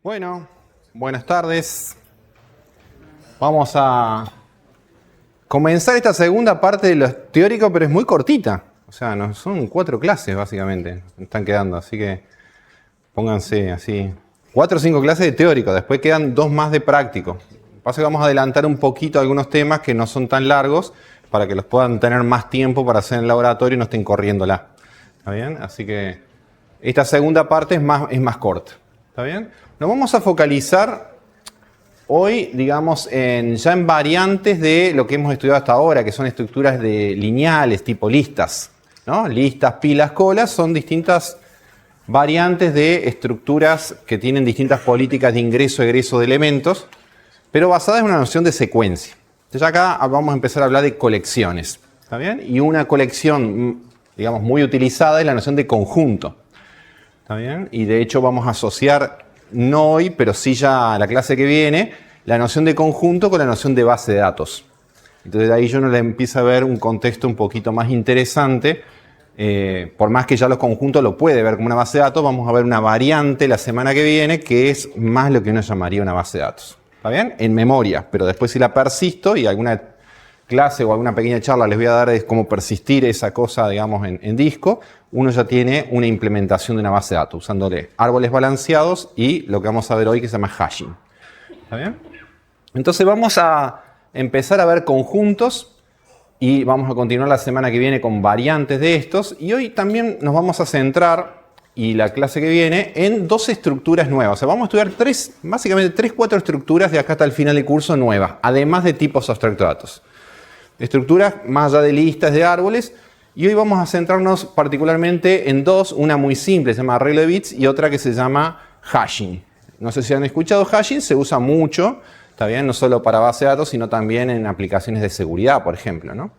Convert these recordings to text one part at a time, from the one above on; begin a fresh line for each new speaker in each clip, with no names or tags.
Bueno, buenas tardes. Vamos a comenzar esta segunda parte de lo teórico, pero es muy cortita. O sea, no, son 4 clases básicamente, están quedando, así que pónganse así. 4 o 5 clases de teórico, después quedan 2 más de práctico. Lo que pasa es que vamos a adelantar un poquito algunos temas que no son tan largos para que los puedan tener más tiempo para hacer en el laboratorio y no estén corriéndola. ¿Está bien? Así que esta segunda parte es más corta. ¿Está bien? Nos vamos a focalizar hoy, digamos, ya en variantes de lo que hemos estudiado hasta ahora, que son estructuras lineales, tipo listas, ¿no? Listas, pilas, colas, son distintas variantes de estructuras que tienen distintas políticas de ingreso-egreso de elementos, pero basadas en una noción de secuencia. Entonces acá vamos a empezar a hablar de colecciones, ¿está bien? Y una colección, digamos, muy utilizada es la noción de conjunto, ¿está bien? Y de hecho vamos a asociar, no hoy, pero sí ya a la clase que viene, la noción de conjunto con la noción de base de datos. Entonces de ahí yo no le empiezo a ver un contexto un poquito más interesante. Por más que ya los conjuntos lo puede ver como una base de datos, vamos a ver una variante la semana que viene que es más lo que uno llamaría una base de datos. ¿Está bien? En memoria, pero después si la persisto y alguna clase o alguna pequeña charla les voy a dar de cómo persistir esa cosa, digamos, en disco, uno ya tiene una implementación de una base de datos, usándole árboles balanceados y lo que vamos a ver hoy que se llama hashing. ¿Está bien? Entonces vamos a empezar a ver conjuntos y vamos a continuar la semana que viene con variantes de estos. Y hoy también nos vamos a centrar, y la clase que viene, en 2 estructuras nuevas. O sea, vamos a estudiar básicamente 3, 4 estructuras de acá hasta el final del curso nuevas, además de tipos abstractos de datos. Estructuras más allá de listas de árboles, y hoy vamos a centrarnos particularmente en 2, una muy simple, se llama arreglo de bits, y otra que se llama hashing. No sé si han escuchado hashing, se usa mucho, está bien, no solo para base de datos, sino también en aplicaciones de seguridad, por ejemplo, ¿no?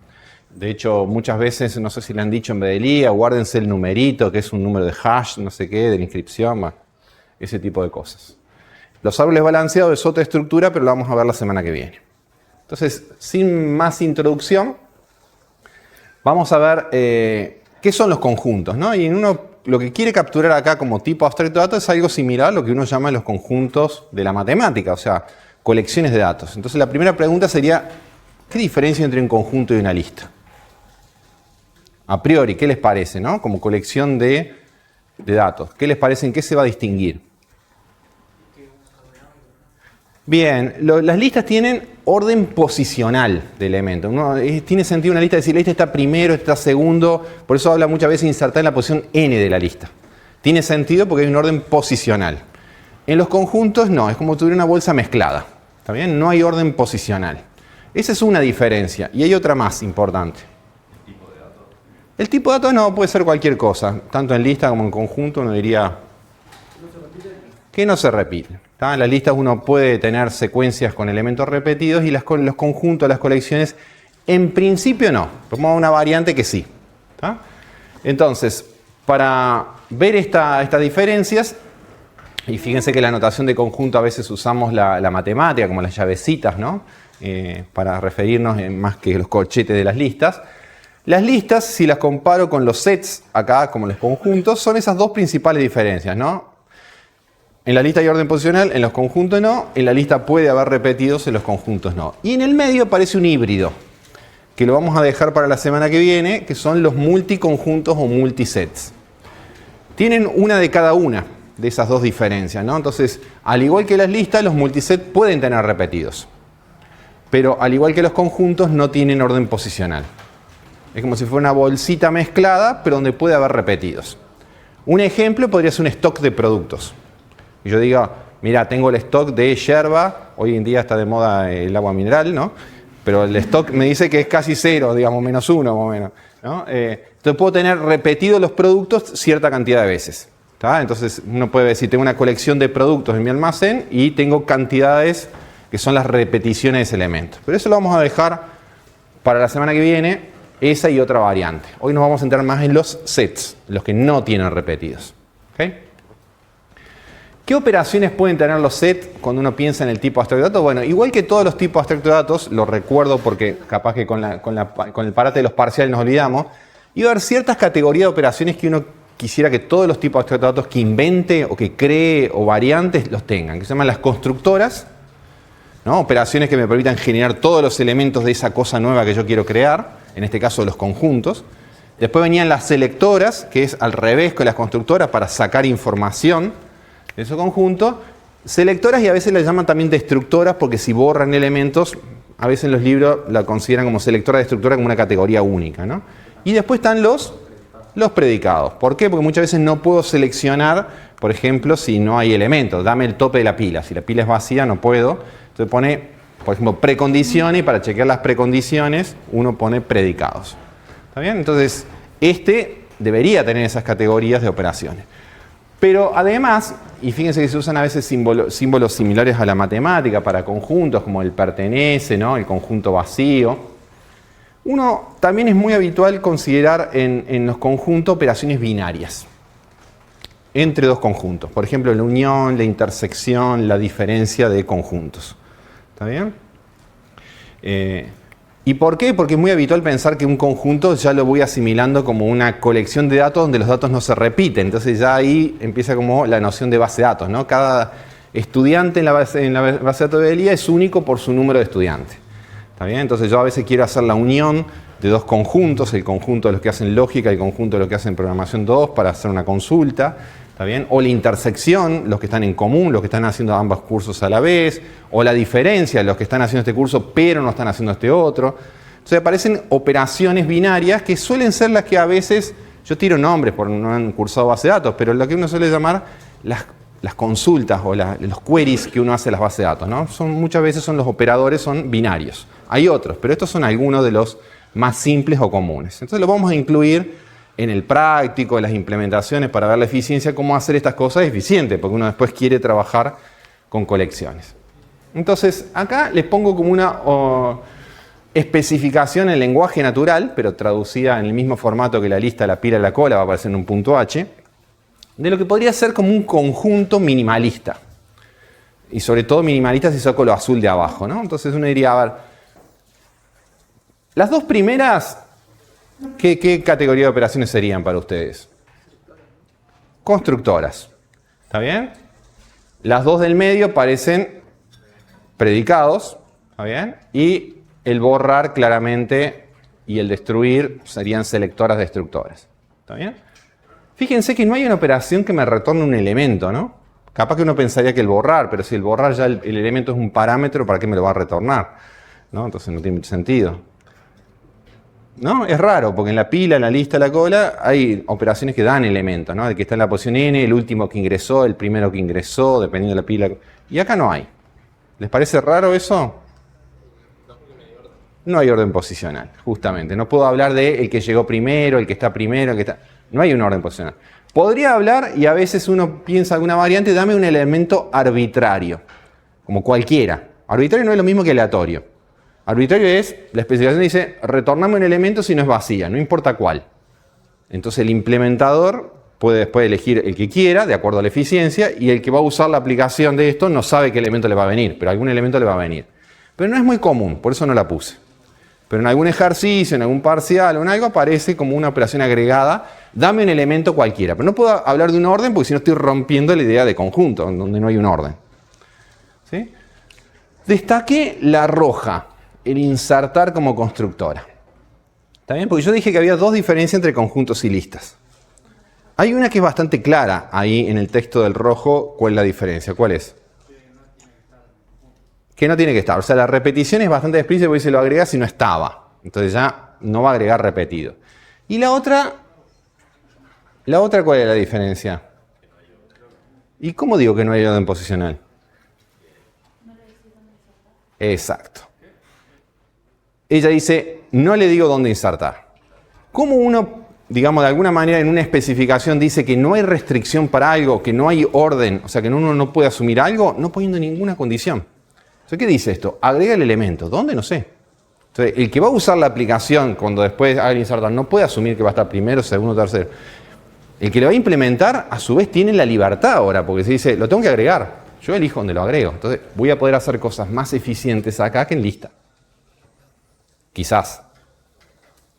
De hecho, muchas veces, no sé si le han dicho en Bedelía, guárdense el numerito, que es un número de hash, no sé qué, de la inscripción, ese tipo de cosas. Los árboles balanceados es otra estructura, pero lo vamos a ver la semana que viene. Entonces, sin más introducción, vamos a ver qué son los conjuntos, ¿no? Y uno lo que quiere capturar acá como tipo abstracto de datos es algo similar a lo que uno llama los conjuntos de la matemática, o sea, colecciones de datos. Entonces, la primera pregunta sería, ¿qué diferencia entre un conjunto y una lista? A priori, ¿qué les parece, no? Como colección de datos. ¿Qué les parece? ¿En qué se va a distinguir? Bien, las listas tienen orden posicional de elementos. Tiene sentido una lista decir, la lista está primero, está segundo, por eso habla muchas veces de insertar en la posición n de la lista. Tiene sentido porque hay un orden posicional. En los conjuntos no, es como si tuviera una bolsa mezclada. ¿Está bien? No hay orden posicional. Esa es una diferencia. Y hay otra más importante. ¿El tipo de datos? El tipo de datos no, puede ser cualquier cosa. Tanto en lista como en conjunto uno diría que no se repite. ¿Está? En las listas uno puede tener secuencias con elementos repetidos y los conjuntos, las colecciones, en principio no. Tomamos una variante que sí. ¿Está? Entonces, para ver estas diferencias, y fíjense que en la notación de conjunto a veces usamos la matemática, como las llavecitas, ¿no? Para referirnos más que los corchetes de las listas. Las listas, si las comparo con los sets, acá como los conjuntos, son esas 2 principales diferencias, ¿no? En la lista hay orden posicional, en los conjuntos no, en la lista puede haber repetidos, en los conjuntos no. Y en el medio aparece un híbrido, que lo vamos a dejar para la semana que viene, que son los multiconjuntos o multisets. Tienen una de cada una de esas 2 diferencias, ¿no? Entonces, al igual que las listas, los multisets pueden tener repetidos. Pero al igual que los conjuntos, no tienen orden posicional. Es como si fuera una bolsita mezclada, pero donde puede haber repetidos. Un ejemplo podría ser un stock de productos. Y yo diga, mira, tengo el stock de yerba, hoy en día está de moda el agua mineral, ¿no? Pero el stock me dice que es casi 0, digamos, -1 más o menos, ¿no? Entonces puedo tener repetidos los productos cierta cantidad de veces. ¿Tá? Entonces uno puede decir, tengo una colección de productos en mi almacén y tengo cantidades que son las repeticiones de ese elemento. Pero eso lo vamos a dejar para la semana que viene, esa y otra variante. Hoy nos vamos a centrar más en los sets, los que no tienen repetidos. ¿Okay? ¿Qué operaciones pueden tener los sets cuando uno piensa en el tipo abstracto de datos? Bueno, igual que todos los tipos abstractos de datos, lo recuerdo porque capaz que con el parate de los parciales nos olvidamos, iba a haber ciertas categorías de operaciones que uno quisiera que todos los tipos de extracto de datos que invente o que cree o variantes los tengan, que se llaman las constructoras, ¿no? Operaciones que me permitan generar todos los elementos de esa cosa nueva que yo quiero crear, en este caso los conjuntos. Después venían las selectoras, que es al revés que las constructoras, para sacar información de ese conjunto. Selectoras, y a veces las llaman también destructoras, porque si borran elementos, a veces en los libros la consideran como selectora, destructora, como una categoría única, ¿no? Y después están los predicados. ¿Por qué? Porque muchas veces no puedo seleccionar, por ejemplo, si no hay elementos. Dame el tope de la pila. Si la pila es vacía, no puedo. Entonces pone, por ejemplo, precondiciones, y para chequear las precondiciones, uno pone predicados. ¿Está bien? Entonces, este debería tener esas categorías de operaciones. Pero además, y fíjense que se usan a veces símbolos similares a la matemática para conjuntos, como el pertenece, ¿no? El conjunto vacío. Uno también es muy habitual considerar en los conjuntos operaciones binarias entre dos conjuntos. Por ejemplo, la unión, la intersección, la diferencia de conjuntos. ¿Está bien? ¿Y por qué? Porque es muy habitual pensar que un conjunto ya lo voy asimilando como una colección de datos donde los datos no se repiten. Entonces ya ahí empieza como la noción de base de datos, ¿no? Cada estudiante en la base de datos de Belia es único por su número de estudiantes. ¿Está bien? Entonces yo a veces quiero hacer la unión de dos conjuntos, el conjunto de los que hacen lógica y el conjunto de los que hacen programación 2 para hacer una consulta. ¿Está bien? O la intersección, los que están en común, los que están haciendo ambos cursos a la vez, o la diferencia, los que están haciendo este curso pero no están haciendo este otro. Entonces aparecen operaciones binarias que suelen ser las que a veces, yo tiro nombres por no han cursado base de datos, pero lo que uno suele llamar las consultas o los queries que uno hace a las bases de datos, ¿no? Muchas veces los operadores son binarios. Hay otros, pero estos son algunos de los más simples o comunes. Entonces los vamos a incluir en el práctico, en las implementaciones para ver la eficiencia, cómo hacer estas cosas eficientes, porque uno después quiere trabajar con colecciones. Entonces, acá les pongo como una especificación en lenguaje natural, pero traducida en el mismo formato que la lista, la pila, la cola, va a aparecer en un punto H, de lo que podría ser como un conjunto minimalista. Y sobre todo minimalista si saco lo azul de abajo, ¿no? Entonces uno diría, a ver, las dos primeras, ¿qué categoría de operaciones serían para ustedes? Constructoras. ¿Está bien? Las dos del medio parecen predicados. ¿Está bien? Y el borrar claramente y el destruir serían selectoras destructoras. ¿Está bien? Fíjense que no hay una operación que me retorne un elemento, ¿no? Capaz que uno pensaría que el borrar, pero si el borrar ya el elemento es un parámetro, ¿para qué me lo va a retornar? ¿No? Entonces no tiene mucho sentido. ¿No? Es raro, porque en la pila, en la lista, la cola, hay operaciones que dan elementos, ¿no? El que está en la posición n, el último que ingresó, el primero que ingresó, dependiendo de la pila. Y acá no hay. ¿Les parece raro eso? No hay orden posicional, justamente. No puedo hablar de el que llegó primero, el que está primero, el que está... No hay un orden posicional. Podría hablar, y a veces uno piensa alguna variante, dame un elemento arbitrario, como cualquiera. Arbitrario no es lo mismo que aleatorio. Arbitrario es, la especificación dice, retorname un elemento si no es vacía, no importa cuál. Entonces el implementador puede después elegir el que quiera, de acuerdo a la eficiencia, y el que va a usar la aplicación de esto no sabe qué elemento le va a venir, pero algún elemento le va a venir. Pero no es muy común, por eso no la puse. Pero en algún ejercicio, en algún parcial o en algo aparece como una operación agregada, dame un elemento cualquiera. Pero no puedo hablar de un orden porque si no estoy rompiendo la idea de conjunto, en donde no hay un orden. ¿Sí? Destaqué la roja, el insertar como constructora. ¿Está bien? Porque yo dije que había dos diferencias entre conjuntos y listas. Hay una que es bastante clara ahí en el texto del rojo. ¿Cuál es la diferencia? ¿Cuál es? Que no tiene que estar. O sea, la repetición es bastante explícita porque se lo agrega si no estaba. Entonces ya no va a agregar repetido. Y la otra, ¿cuál es la diferencia? ¿Y cómo digo que no hay orden posicional? Exacto. Ella dice, no le digo dónde insertar. ¿Cómo uno, digamos, de alguna manera en una especificación dice que no hay restricción para algo, que no hay orden, o sea, que uno no puede asumir algo, no poniendo ninguna condición? Entonces, ¿qué dice esto? Agrega el elemento. ¿Dónde? No sé. Entonces, el que va a usar la aplicación cuando después haga el insertar no puede asumir que va a estar primero, segundo, tercero. El que lo va a implementar, a su vez, tiene la libertad ahora, porque se dice, lo tengo que agregar. Yo elijo dónde lo agrego. Entonces, voy a poder hacer cosas más eficientes acá que en lista. Quizás.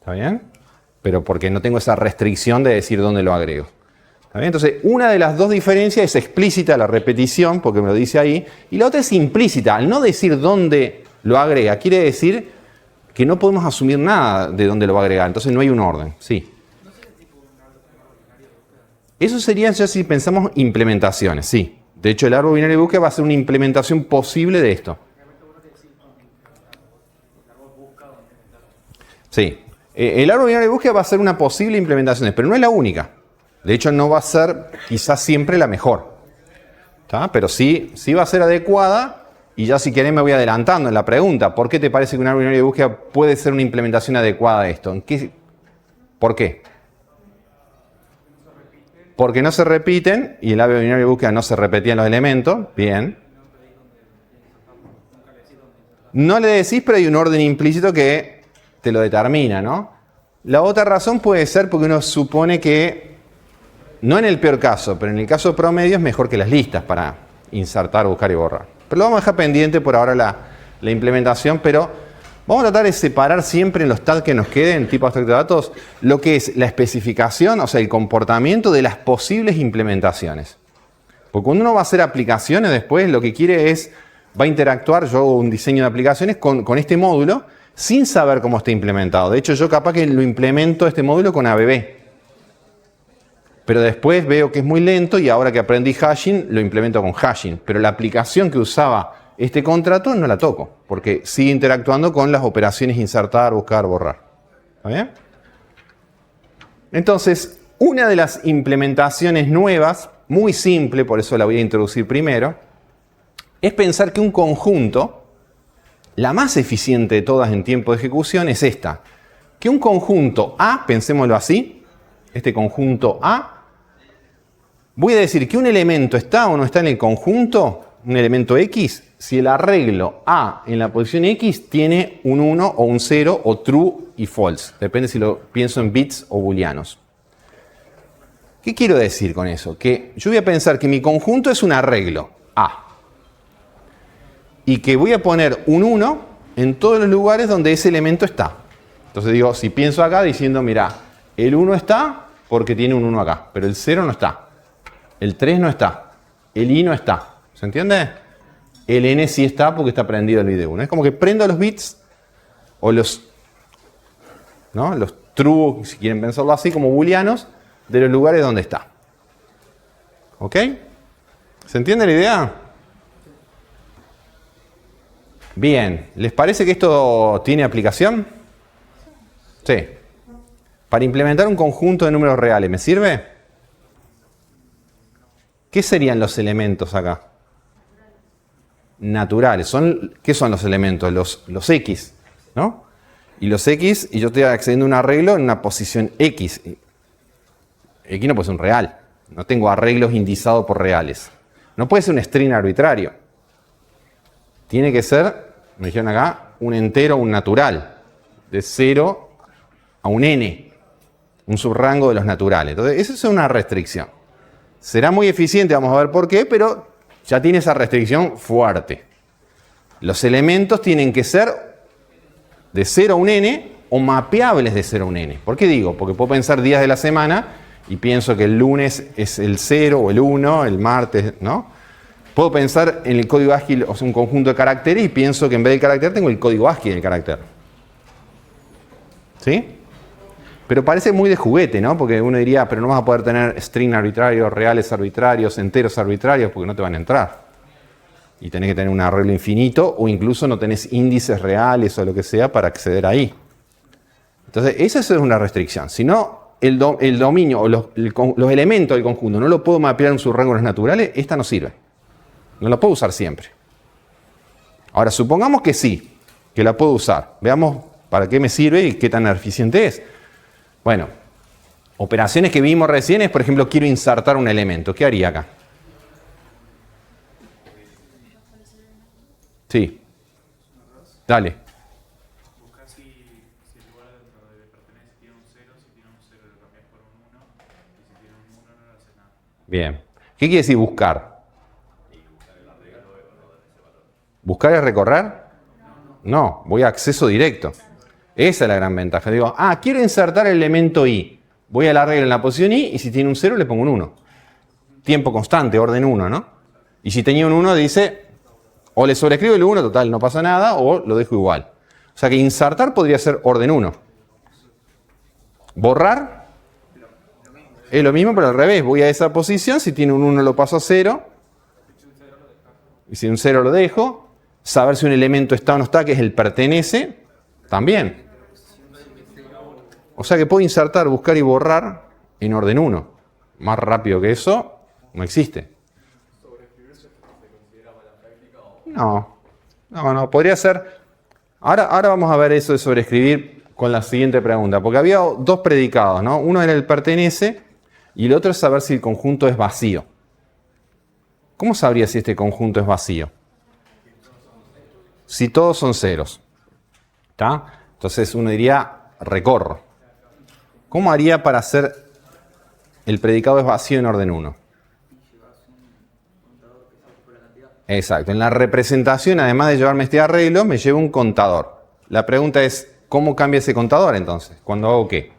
¿Está bien? Pero porque no tengo esa restricción de decir dónde lo agrego. ¿Está bien? Entonces, una de las dos diferencias es explícita, la repetición, porque me lo dice ahí, y la otra es implícita. Al no decir dónde lo agrega, quiere decir que no podemos asumir nada de dónde lo va a agregar. Entonces, no hay un orden. Sí. Eso sería ya si pensamos implementaciones, sí. De hecho, el árbol binario de búsqueda va a ser una implementación posible de esto. Sí. El árbol binario de búsqueda va a ser una posible implementación, pero no es la única. De hecho, no va a ser quizás siempre la mejor. ¿Tá? Pero sí va a ser adecuada. Y ya si querés me voy adelantando en la pregunta. ¿Por qué te parece que un árbol binario de búsqueda puede ser una implementación adecuada de esto? ¿Por qué? Porque no se repiten y el árbol binario de búsqueda no se repetían los elementos. Bien. No le decís, pero hay un orden implícito que te lo determina, ¿no? La otra razón puede ser porque uno supone que, no en el peor caso, pero en el caso promedio es mejor que las listas para insertar, buscar y borrar. Pero lo vamos a dejar pendiente por ahora la implementación, pero vamos a tratar de separar siempre en los tags que nos queden, tipo abstracto de datos, lo que es la especificación, o sea, el comportamiento de las posibles implementaciones. Porque cuando uno va a hacer aplicaciones después, lo que quiere es, va a interactuar, yo hago un diseño de aplicaciones con este módulo, sin saber cómo está implementado. De hecho, yo capaz que lo implemento este módulo con ABB. Pero después veo que es muy lento y ahora que aprendí hashing, lo implemento con hashing. Pero la aplicación que usaba este contrato no la toco, porque sigue interactuando con las operaciones insertar, buscar, borrar. ¿Está bien? Entonces, una de las implementaciones nuevas, muy simple, por eso la voy a introducir primero, es pensar que un conjunto, la más eficiente de todas en tiempo de ejecución es esta. Que un conjunto A, pensémoslo así, este conjunto A, voy a decir que un elemento está o no está en el conjunto, un elemento X, si el arreglo A en la posición X tiene un 1 o un 0 o true y false. Depende si lo pienso en bits o booleanos. ¿Qué quiero decir con eso? Que yo voy a pensar que mi conjunto es un arreglo A. Y que voy a poner un 1 en todos los lugares donde ese elemento está. Entonces digo, si pienso acá diciendo, mira, el 1 está porque tiene un 1 acá, pero el 0 no está. El 3 no está. El i no está. ¿Se entiende? El n sí está porque está prendido el bit de 1. Es como que prendo los bits o los true, si quieren pensarlo así, como booleanos, de los lugares donde está. ¿Ok? ¿Se entiende la idea? Bien, ¿les parece que esto tiene aplicación? Sí. Para implementar un conjunto de números reales, ¿me sirve? ¿Qué serían los elementos acá? Naturales. ¿Qué son los elementos? Los X, ¿no? Y los X, y yo estoy accediendo a un arreglo en una posición X. X no puede ser un real. No tengo arreglos indizados por reales. No puede ser un string arbitrario. Tiene que ser, me dijeron acá, un entero, un natural. De 0 a un n. Un subrango de los naturales. Entonces, esa es una restricción. Será muy eficiente, vamos a ver por qué, pero ya tiene esa restricción fuerte. Los elementos tienen que ser de 0 a un n o mapeables de 0 a un n. ¿Por qué digo? Porque puedo pensar días de la semana y pienso que el lunes es el 0 o el 1, el martes, ¿no? Puedo pensar en el código ASCII, o sea, un conjunto de caracteres y pienso que en vez del carácter tengo el código ASCII del carácter. ¿Sí? Pero parece muy de juguete, ¿no? Porque uno diría, pero no vas a poder tener string arbitrarios, reales arbitrarios, enteros arbitrarios, porque no te van a entrar. Y tenés que tener un arreglo infinito, o incluso no tenés índices reales o lo que sea para acceder ahí. Entonces, esa es una restricción. Si no, el dominio o los elementos del conjunto no lo puedo mapear en sus rangos naturales, esta no sirve. No la puedo usar siempre. Ahora, supongamos que sí, que la puedo usar. Veamos para qué me sirve y qué tan eficiente es. Bueno, operaciones que vimos recién es, por ejemplo, quiero insertar un elemento. ¿Qué haría acá? Sí. Dale.
Busca si el lugar dentro de pertenece tiene un 0, si tiene un 0 lo cambias por un 1, y si tiene un 1 no le haces nada.
Bien. ¿Qué quiere decir buscar? ¿Buscar es recorrer? No, voy a acceso directo. Esa es la gran ventaja. Digo, quiero insertar el elemento i. Voy a la regla en la posición I y si tiene un 0 le pongo un 1. Tiempo constante, orden 1, ¿no? Y si tenía un 1 dice, o le sobrescribo el 1, total, no pasa nada, o lo dejo igual. O sea que insertar podría ser orden 1. Borrar es lo mismo, pero al revés. Voy a esa posición, si tiene un 1 lo paso a 0. Y si un 0 lo dejo. Saber si un elemento está o no está, que es el pertenece, también. O sea que puedo insertar, buscar y borrar en orden 1. Más rápido que eso, no existe. No, podría ser. Ahora vamos a ver eso de sobreescribir con la siguiente pregunta. Porque había dos predicados, ¿no? Uno era el pertenece y el otro es saber si el conjunto es vacío. ¿Cómo sabría si este conjunto es vacío? Si todos son ceros. ¿Está? Entonces uno diría, recorro. ¿Cómo haría para hacer el predicado es vacío en orden 1? Exacto. En la representación, además de llevarme este arreglo, me llevo un contador. La pregunta es, ¿cómo cambia ese contador entonces? ¿Cuándo hago qué?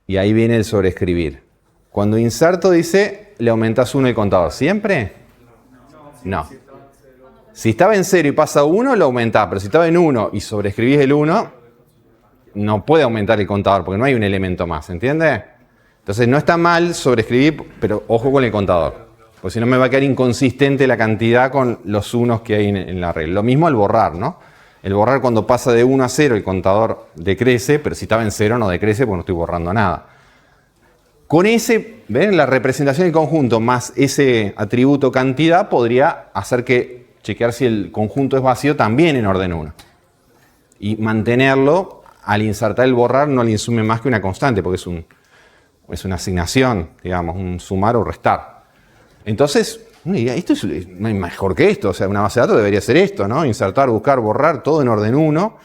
Y ahí viene el sobreescribir. Cuando inserto dice, le aumentás 1 el contador. ¿Siempre? No. Si estaba en 0 y pasa 1, lo aumentás. Pero si estaba en 1 y sobreescribís el 1, no puede aumentar el contador porque no hay un elemento más. ¿Entiende? Entonces no está mal sobreescribir, pero ojo con el contador. Porque si no me va a quedar inconsistente la cantidad con los unos que hay en la regla. Lo mismo al borrar, ¿no? El borrar cuando pasa de 1 a 0 el contador decrece, pero si estaba en 0 no decrece porque no estoy borrando nada. Con ese, ¿ven? La representación del conjunto más ese atributo cantidad podría hacer que chequear si el conjunto es vacío también en orden 1. Y mantenerlo, al insertar el borrar, no le insume más que una constante, porque es una asignación, digamos, un sumar o restar. Entonces, esto no hay mejor que esto. O sea, una base de datos debería ser esto, ¿no? Insertar, buscar, borrar, todo en orden 1.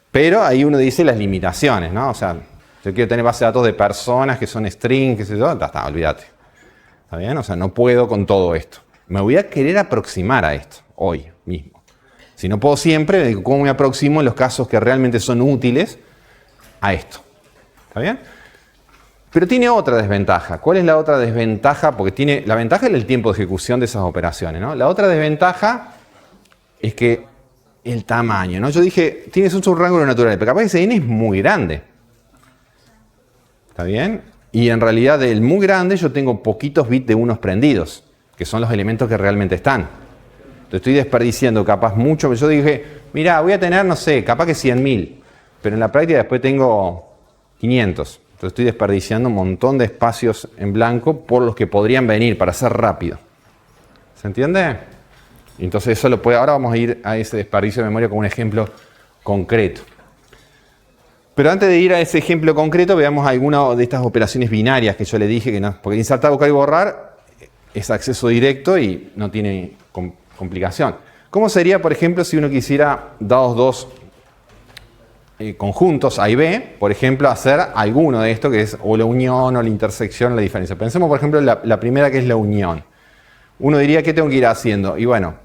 Pero ahí uno dice las limitaciones, ¿no? O sea, yo quiero tener base de datos de personas que son string, qué sé yo, está, olvídate. ¿Está bien? O sea, no puedo con todo esto. Me voy a querer aproximar a esto, hoy mismo. Si no puedo siempre, ¿cómo me aproximo en los casos que realmente son útiles a esto? ¿Está bien? Pero tiene otra desventaja. ¿Cuál es la otra desventaja? Porque la ventaja es el tiempo de ejecución de esas operaciones, ¿no? La otra desventaja es que el tamaño, ¿no? Yo dije, tienes un subrango natural, pero capaz que ese n es muy grande. ¿Está bien? Y en realidad del muy grande yo tengo poquitos bits de unos prendidos, que son los elementos que realmente están. Entonces estoy desperdiciando capaz mucho. Yo dije, mira, voy a tener, no sé, capaz que 100.000, pero en la práctica después tengo 500. Entonces estoy desperdiciando un montón de espacios en blanco por los que podrían venir para ser rápido. ¿Se entiende? Entonces eso lo puede. Ahora vamos a ir a ese desperdicio de memoria con un ejemplo concreto. Pero antes de ir a ese ejemplo concreto, veamos alguna de estas operaciones binarias que yo le dije que no. Porque insertar, buscar y borrar es acceso directo y no tiene complicación. ¿Cómo sería, por ejemplo, si uno quisiera, dados dos conjuntos A y B, por ejemplo, hacer alguno de estos que es o la unión o la intersección o la diferencia? Pensemos, por ejemplo, en la primera que es la unión. Uno diría, ¿qué tengo que ir haciendo? Y bueno,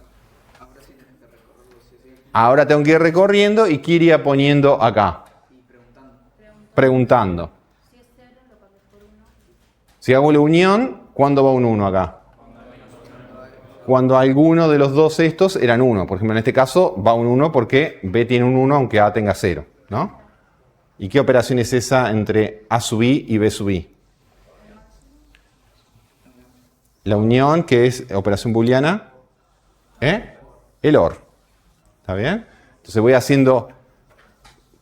ahora tengo que ir recorriendo y ¿qué iría poniendo acá? Preguntando. Si hago la unión, ¿cuándo va un 1 acá? Cuando alguno de los dos estos eran 1. Por ejemplo, en este caso va un 1 porque B tiene un 1 aunque A tenga 0, ¿no? ¿Y qué operación es esa entre A sub I y B sub I? La unión, que es operación booleana, el OR. ¿Está bien? Entonces voy haciendo,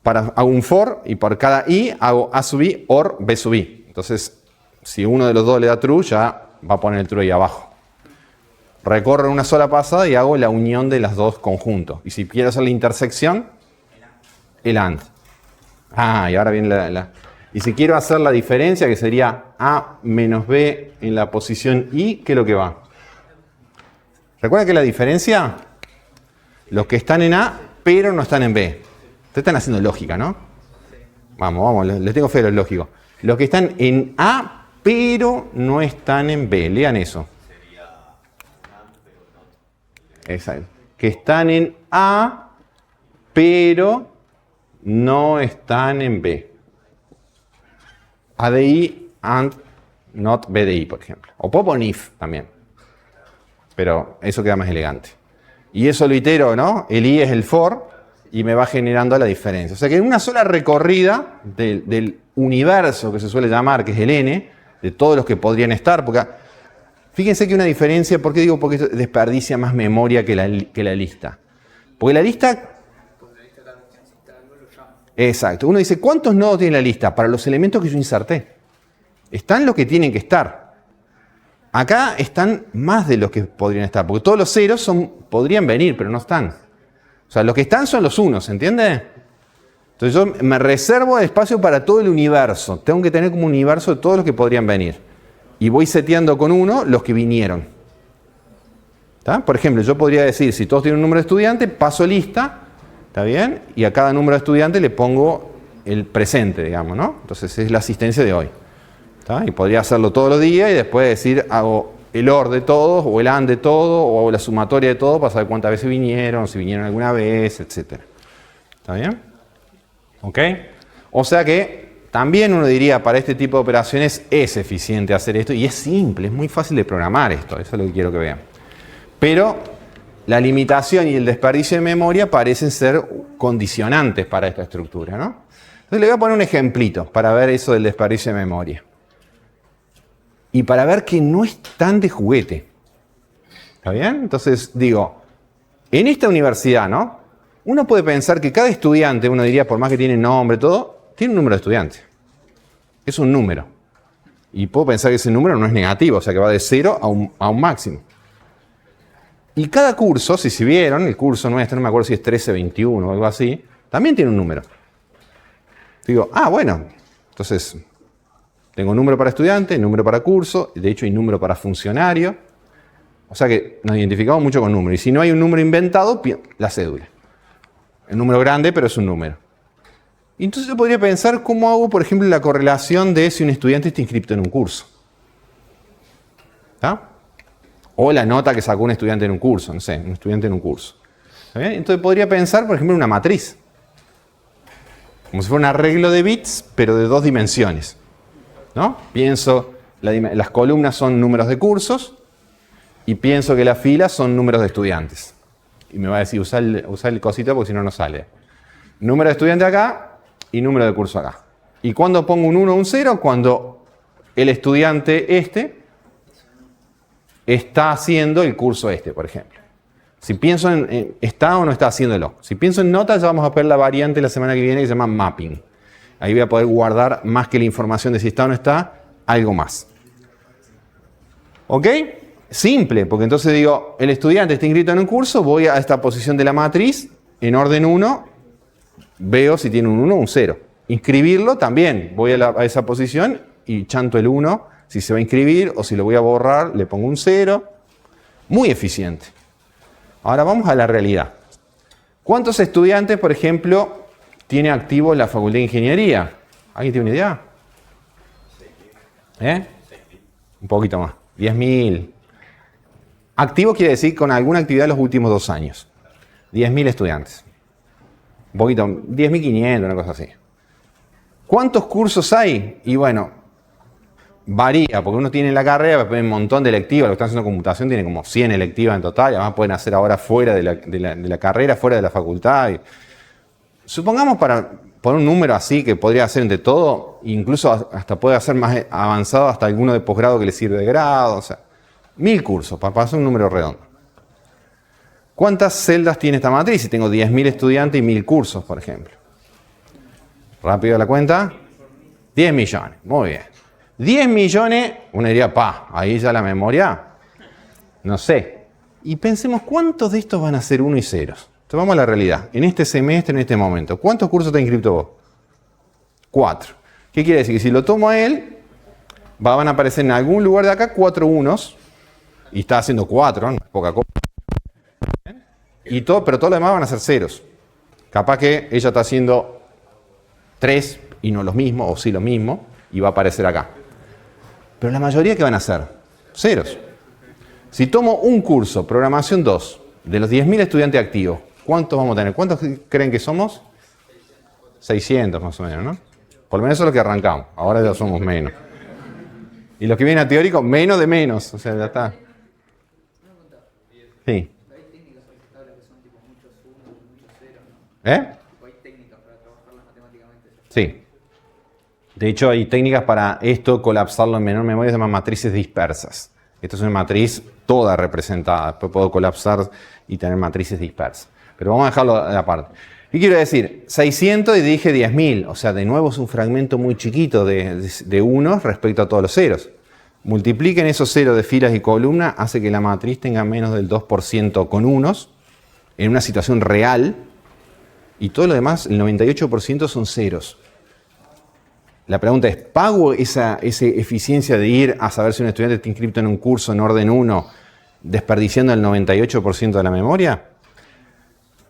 hago un for y por cada I hago A sub I, OR, B sub I. Entonces, si uno de los dos le da true, ya va a poner el true ahí abajo. Recorro en una sola pasada y hago la unión de los dos conjuntos. Y si quiero hacer la intersección, el AND. Y ahora viene Y si quiero hacer la diferencia, que sería A menos B en la posición I, ¿qué es lo que va? ¿Recuerdan que la diferencia? Los que están en A, pero no están en B. Ustedes están haciendo lógica, ¿no? Vamos, les tengo fe a los lógicos. Los que están en A, pero no están en B. Lean eso. Exacto. Que están en A, pero no están en B. ADI and not BDI, por ejemplo. O puedo poner if también. Pero eso queda más elegante. Y eso lo itero, ¿no? El I es el for y me va generando la diferencia. O sea que en una sola recorrida del universo que se suele llamar, que es el N, de todos los que podrían estar, porque fíjense que una diferencia, ¿por qué digo? Porque esto desperdicia más memoria que la lista. Porque la lista... Exacto. Uno dice, ¿cuántos nodos tiene la lista? Para los elementos que yo inserté. Están los que tienen que estar. Acá están más de los que podrían estar, porque todos los ceros podrían venir, pero no están. O sea, los que están son los unos, ¿entiende? Entonces yo me reservo espacio para todo el universo. Tengo que tener como un universo de todos los que podrían venir. Y voy seteando con uno los que vinieron. ¿Está? Por ejemplo, yo podría decir, si todos tienen un número de estudiantes, paso lista, ¿está bien? Y a cada número de estudiantes le pongo el presente, digamos, ¿no? Entonces es la asistencia de hoy. ¿Está? Y podría hacerlo todos los días y después decir, hago el OR de todos, o el AND de todos, o hago la sumatoria de todos para saber cuántas veces vinieron, si vinieron alguna vez, etc. ¿Está bien? ¿Ok? O sea que también uno diría, para este tipo de operaciones es eficiente hacer esto, y es simple, es muy fácil de programar esto, eso es lo que quiero que vean. Pero la limitación y el desperdicio de memoria parecen ser condicionantes para esta estructura, ¿no? Entonces le voy a poner un ejemplito para ver eso del desperdicio de memoria. Y para ver que no es tan de juguete. ¿Está bien? Entonces digo, en esta universidad, ¿no? Uno puede pensar que cada estudiante, uno diría, por más que tiene nombre, todo, tiene un número de estudiantes. Es un número. Y puedo pensar que ese número no es negativo, o sea que va de 0 a un máximo. Y cada curso, si vieron, el curso nuestro, no me acuerdo si es 1321 o algo así, también tiene un número. Digo, bueno, entonces tengo número para estudiante, número para curso, de hecho hay número para funcionario. O sea que nos identificamos mucho con números. Y si no hay un número inventado, la cédula. El número grande, pero es un número. Y entonces yo podría pensar cómo hago, por ejemplo, la correlación de si un estudiante está inscrito en un curso. ¿Está? O la nota que sacó un estudiante en un curso, no sé, un estudiante en un curso. ¿Está bien? Entonces podría pensar, por ejemplo, en una matriz. Como si fuera un arreglo de bits, pero de 2 dimensiones. ¿No? Pienso, las columnas son números de cursos y pienso que las filas son números de estudiantes. Y me va a decir, usar el cosito porque si no, no sale. Número de estudiante acá y número de curso acá. ¿Y cuándo pongo un 1 o un 0? Cuando el estudiante está haciendo el curso por ejemplo. Si pienso en está o no está haciéndolo. Si pienso en notas, ya vamos a ver la variante la semana que viene que se llama mapping. Ahí voy a poder guardar más que la información de si está o no está, algo más. ¿Ok? Simple, porque entonces digo, el estudiante está inscrito en un curso, voy a esta posición de la matriz, en orden 1, veo si tiene un 1 o un 0. Inscribirlo también, voy a esa posición y chanto el 1, si se va a inscribir o si lo voy a borrar, le pongo un 0. Muy eficiente. Ahora vamos a la realidad. ¿Cuántos estudiantes, por ejemplo, tiene activo la Facultad de Ingeniería? ¿Alguien tiene una idea? Un poquito más. 10.000. Activo quiere decir con alguna actividad en los últimos 2 años. 10.000 estudiantes. Un poquito, 10.500, una cosa así. ¿Cuántos cursos hay? Y bueno, varía, porque uno tiene en la carrera un montón de electivas. Los que están haciendo computación tienen como 100 electivas en total. Y además pueden hacer ahora fuera de la carrera, fuera de la facultad. Supongamos, para poner un número así que podría hacer entre todo, incluso hasta puede hacer más avanzado hasta alguno de posgrado que le sirve de grado. O sea, 1.000 cursos, para pasar un número redondo. ¿Cuántas celdas tiene esta matriz? Si tengo 10.000 estudiantes y 1.000 cursos, por ejemplo. Rápido la cuenta. 10 millones. Muy bien. 10 millones, uno diría, ahí ya la memoria, no sé. Y pensemos, ¿cuántos de estos van a ser 1 y 0? Entonces vamos a la realidad. En este semestre, en este momento, ¿cuántos cursos te has inscrito vos? 4. ¿Qué quiere decir? Que si lo tomo a él, van a aparecer en algún lugar de acá 4 unos, y está haciendo 4, no es poca cosa. Pero todo lo demás van a ser ceros. Capaz que ella está haciendo 3 y no los mismos, o sí lo mismo, y va a aparecer acá. Pero la mayoría, ¿qué van a hacer? Ceros. Si tomo un curso, programación 2, de los 10.000 estudiantes activos, ¿cuántos vamos a tener? ¿Cuántos creen que somos? 600 más o menos, ¿no? Por lo menos eso es lo que arrancamos. Ahora ya somos menos. Y los que vienen a teórico, menos de menos. O sea, ya está. Sí.
Hay técnicas para esta tabla que son tipo muchos unos, muchos ceros, ¿no?
¿Eh?
Tipo, hay técnicas para trabajarlas matemáticamente.
Sí. De hecho, hay técnicas para esto, colapsarlo en menor memoria, se llaman matrices dispersas. Esto es una matriz toda representada. Después puedo colapsar y tener matrices dispersas. Pero vamos a dejarlo aparte. ¿Qué quiero decir? 600 y dije 10.000. O sea, de nuevo es un fragmento muy chiquito de unos respecto a todos los ceros. Multipliquen esos ceros de filas y columnas, hace que la matriz tenga menos del 2% con unos, en una situación real, y todo lo demás, el 98% son ceros. La pregunta es, ¿pago esa eficiencia de ir a saber si un estudiante está inscrito en un curso en orden 1 desperdiciando el 98% de la memoria?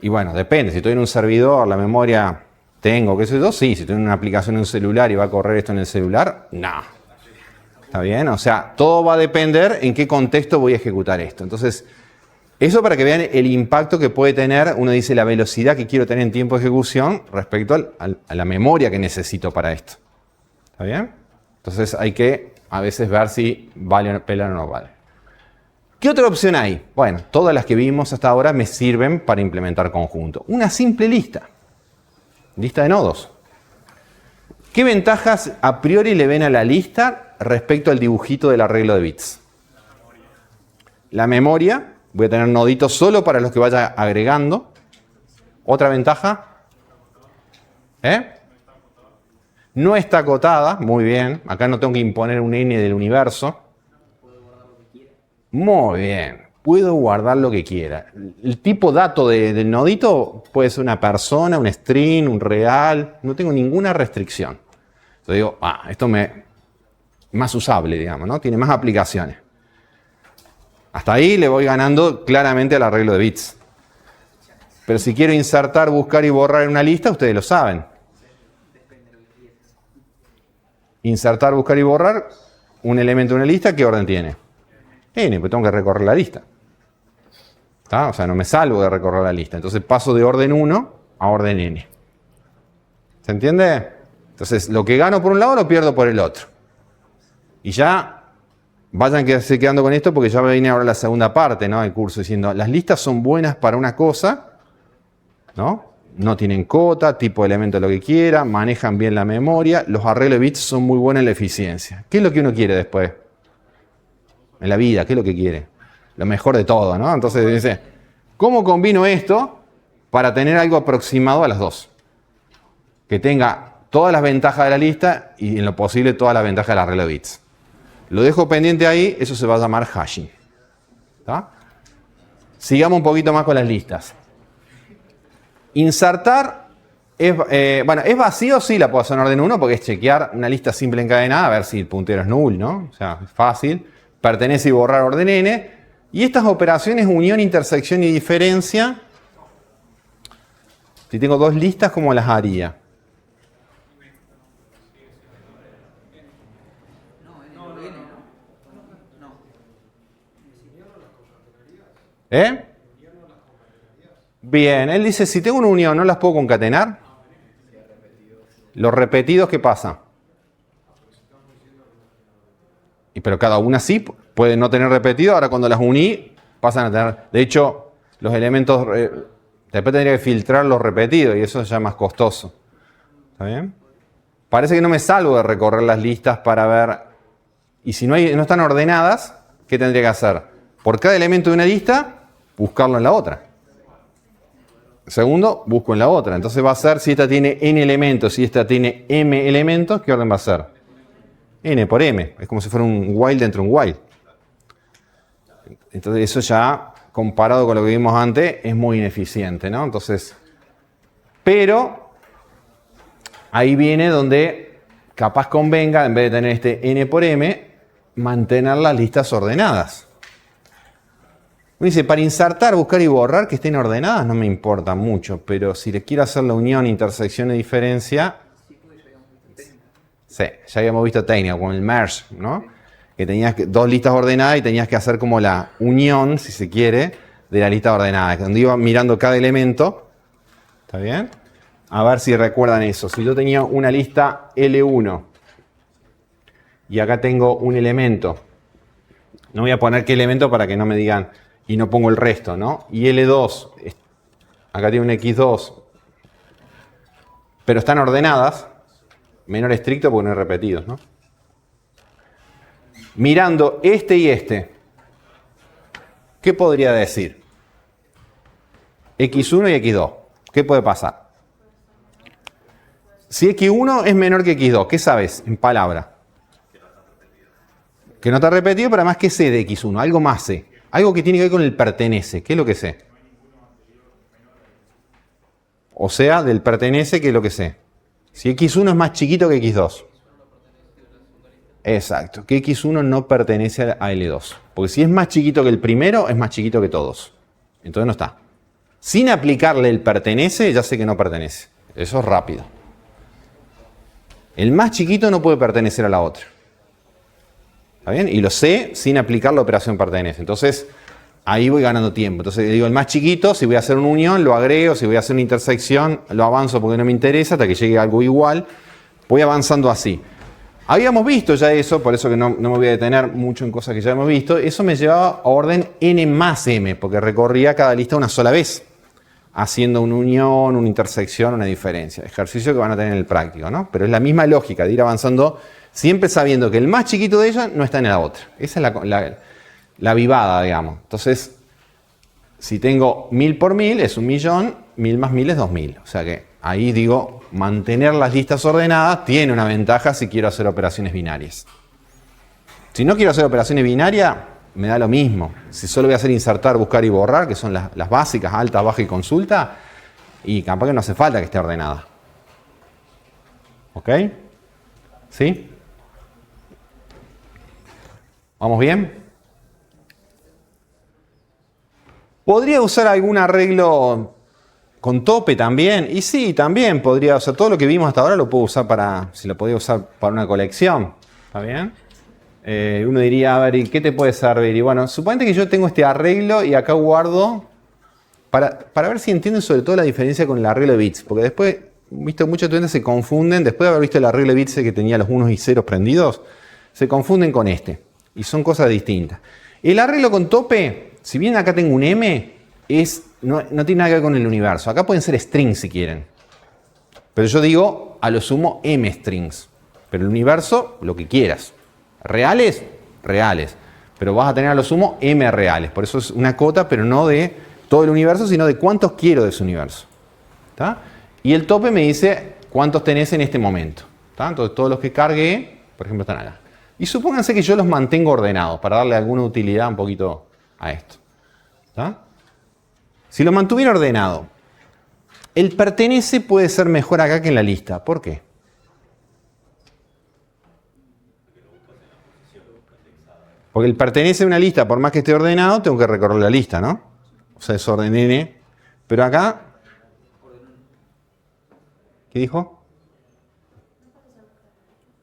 Y bueno, depende. Si estoy en un servidor, la memoria tengo, qué sé yo, sí. Si estoy en una aplicación en un celular y va a correr esto en el celular, no. ¿Está bien? O sea, todo va a depender en qué contexto voy a ejecutar esto. Entonces, eso para que vean el impacto que puede tener, uno dice la velocidad que quiero tener en tiempo de ejecución respecto a la memoria que necesito para esto. ¿Está bien? Entonces hay que a veces ver si vale la pena o no vale. ¿Qué otra opción hay? Bueno, todas las que vimos hasta ahora me sirven para implementar conjunto. Una simple lista. Lista de nodos. ¿Qué ventajas a priori le ven a la lista respecto al dibujito del arreglo de bits? La memoria. Voy a tener noditos solo para los que vaya agregando. ¿Otra ventaja? No está acotada. Muy bien. Acá no tengo que imponer un n del universo. Muy bien. Puedo guardar lo que quiera. El tipo dato del nodito puede ser una persona, un string, un real. No tengo ninguna restricción. Entonces digo, esto es más usable, digamos, ¿no? Tiene más aplicaciones. Hasta ahí le voy ganando claramente al arreglo de bits. Pero si quiero insertar, buscar y borrar en una lista, ustedes lo saben. Insertar, buscar y borrar un elemento de una lista, ¿qué orden tiene? N, pues tengo que recorrer la lista. ¿Está? O sea, no me salvo de recorrer la lista. Entonces paso de orden 1 a orden n. ¿Se entiende? Entonces, lo que gano por un lado lo pierdo por el otro. Y ya vayan quedando con esto porque ya me viene ahora la segunda parte, ¿no? Del curso diciendo, las listas son buenas para una cosa, ¿no? No tienen cota, tipo de elemento lo que quiera, manejan bien la memoria, los arreglos de bits son muy buenos en la eficiencia. ¿Qué es lo que uno quiere después? En la vida, ¿qué es lo que quiere? Lo mejor de todo, ¿no? Entonces dice, ¿cómo combino esto para tener algo aproximado a las dos? Que tenga todas las ventajas de la lista y en lo posible todas las ventajas del arreglo de bits. Lo dejo pendiente ahí, eso se va a llamar hashing. ¿Está? Sigamos un poquito más con las listas. Insertar, ¿es vacío? Sí, la puedo hacer en orden 1 porque es chequear una lista simple encadenada a ver si el puntero es null, ¿no? O sea, es fácil. Pertenece y borrar orden n. Y estas operaciones, unión, intersección y diferencia, si tengo dos listas, ¿cómo las haría? Bien, él dice, si tengo una unión, ¿no las puedo concatenar? Los repetidos, ¿qué pasa? Pero cada una sí puede no tener repetido, ahora cuando las uní pasan a tener... De hecho, los elementos... Después tendría que filtrar los repetidos y eso es ya más costoso. ¿Está bien? Parece que no me salvo de recorrer las listas para ver... Y si no están ordenadas, ¿qué tendría que hacer? Por cada elemento de una lista, buscarlo en la otra. Segundo, busco en la otra. Entonces va a ser, si esta tiene n elementos, si esta tiene m elementos, ¿qué orden va a ser? N por m. Es como si fuera un while dentro de un while. Entonces eso ya, comparado con lo que vimos antes, es muy ineficiente, ¿no? Entonces, pero ahí viene donde capaz convenga, en vez de tener este n por m, mantener las listas ordenadas. Me dice, para insertar, buscar y borrar que estén ordenadas no me importa mucho, pero si le quiero hacer la unión, intersección y diferencia, sí, ya habíamos visto técnica, con el merge, ¿no? Que tenías dos listas ordenadas y tenías que hacer como la unión, si se quiere, de la lista ordenada, donde iba mirando cada elemento, ¿está bien? A ver si recuerdan eso. Si yo tenía una lista L1 y acá tengo un elemento, no voy a poner qué elemento para que no me digan y no pongo el resto, ¿no? Y L2, acá tiene un X2, pero están ordenadas, menor estricto porque no hay repetidos, ¿no? Mirando este y este, ¿qué podría decir? X1 y X2, ¿qué puede pasar? Si X1 es menor que X2, ¿qué sabes en palabra? Que no está repetido, pero además, ¿qué sé de X1? Algo más sé. Algo que tiene que ver con el pertenece. ¿Qué es lo que sé? O sea, del pertenece, ¿qué es lo que sé? Si X1 es más chiquito que X2. Exacto, que X1 no pertenece a L2. Porque si es más chiquito que el primero, es más chiquito que todos. Entonces no está. Sin aplicarle el pertenece, ya sé que no pertenece. Eso es rápido. El más chiquito no puede pertenecer a la otra. ¿Está bien? Y lo sé sin aplicar la operación pertenece. Entonces, ahí voy ganando tiempo. Entonces, digo, el más chiquito, si voy a hacer una unión, lo agrego. Si voy a hacer una intersección, lo avanzo porque no me interesa hasta que llegue a algo igual. Voy avanzando así. Habíamos visto ya eso, por eso que no me voy a detener mucho en cosas que ya hemos visto. Eso me llevaba a orden n más m, porque recorría cada lista una sola vez, haciendo una unión, una intersección, una diferencia. Ejercicio que van a tener en el práctico, ¿no? Pero es la misma lógica de ir avanzando, siempre sabiendo que el más chiquito de ella no está en la otra. Esa es la vivada, digamos. Entonces, si tengo 1000 por 1000 es 1.000.000, 1000 más 1000 es 2000. O sea que ahí digo, mantener las listas ordenadas tiene una ventaja si quiero hacer operaciones binarias. Si no quiero hacer operaciones binarias, me da lo mismo. Si solo voy a hacer insertar, buscar y borrar, que son las básicas, alta, baja y consulta, y capaz que no hace falta que esté ordenada. ¿Ok? ¿Sí? ¿Vamos bien? ¿Podría usar algún arreglo con tope también? Y sí, también podría usar. Todo lo que vimos hasta ahora lo puedo usar si lo podía usar para una colección. ¿Está bien? Uno diría, a ver, ¿y qué te puede servir? Y bueno, suponete que yo tengo este arreglo y acá guardo para ver si entienden sobre todo la diferencia con el arreglo de bits. Porque después, visto, muchos estudiantes se confunden, después de haber visto el arreglo de bits que tenía los unos y ceros prendidos, se confunden con este. Y son cosas distintas. El arreglo con tope, si bien acá tengo un M, no tiene nada que ver con el universo. Acá pueden ser strings si quieren. Pero yo digo, a lo sumo, M strings. Pero el universo, lo que quieras. Reales, reales. Pero vas a tener a lo sumo M reales. Por eso es una cota, pero no de todo el universo, sino de cuántos quiero de ese universo. ¿Está? Y el tope me dice cuántos tenés en este momento. ¿Está? Entonces todos los que cargué, por ejemplo, están acá. Y supónganse que yo los mantengo ordenados para darle alguna utilidad un poquito a esto. ¿Está? Si lo mantuviera ordenado, el pertenece puede ser mejor acá que en la lista. ¿Por qué? Porque el pertenece a una lista, por más que esté ordenado, tengo que recorrer la lista, ¿no? O sea, es orden n. Pero acá, ¿qué dijo?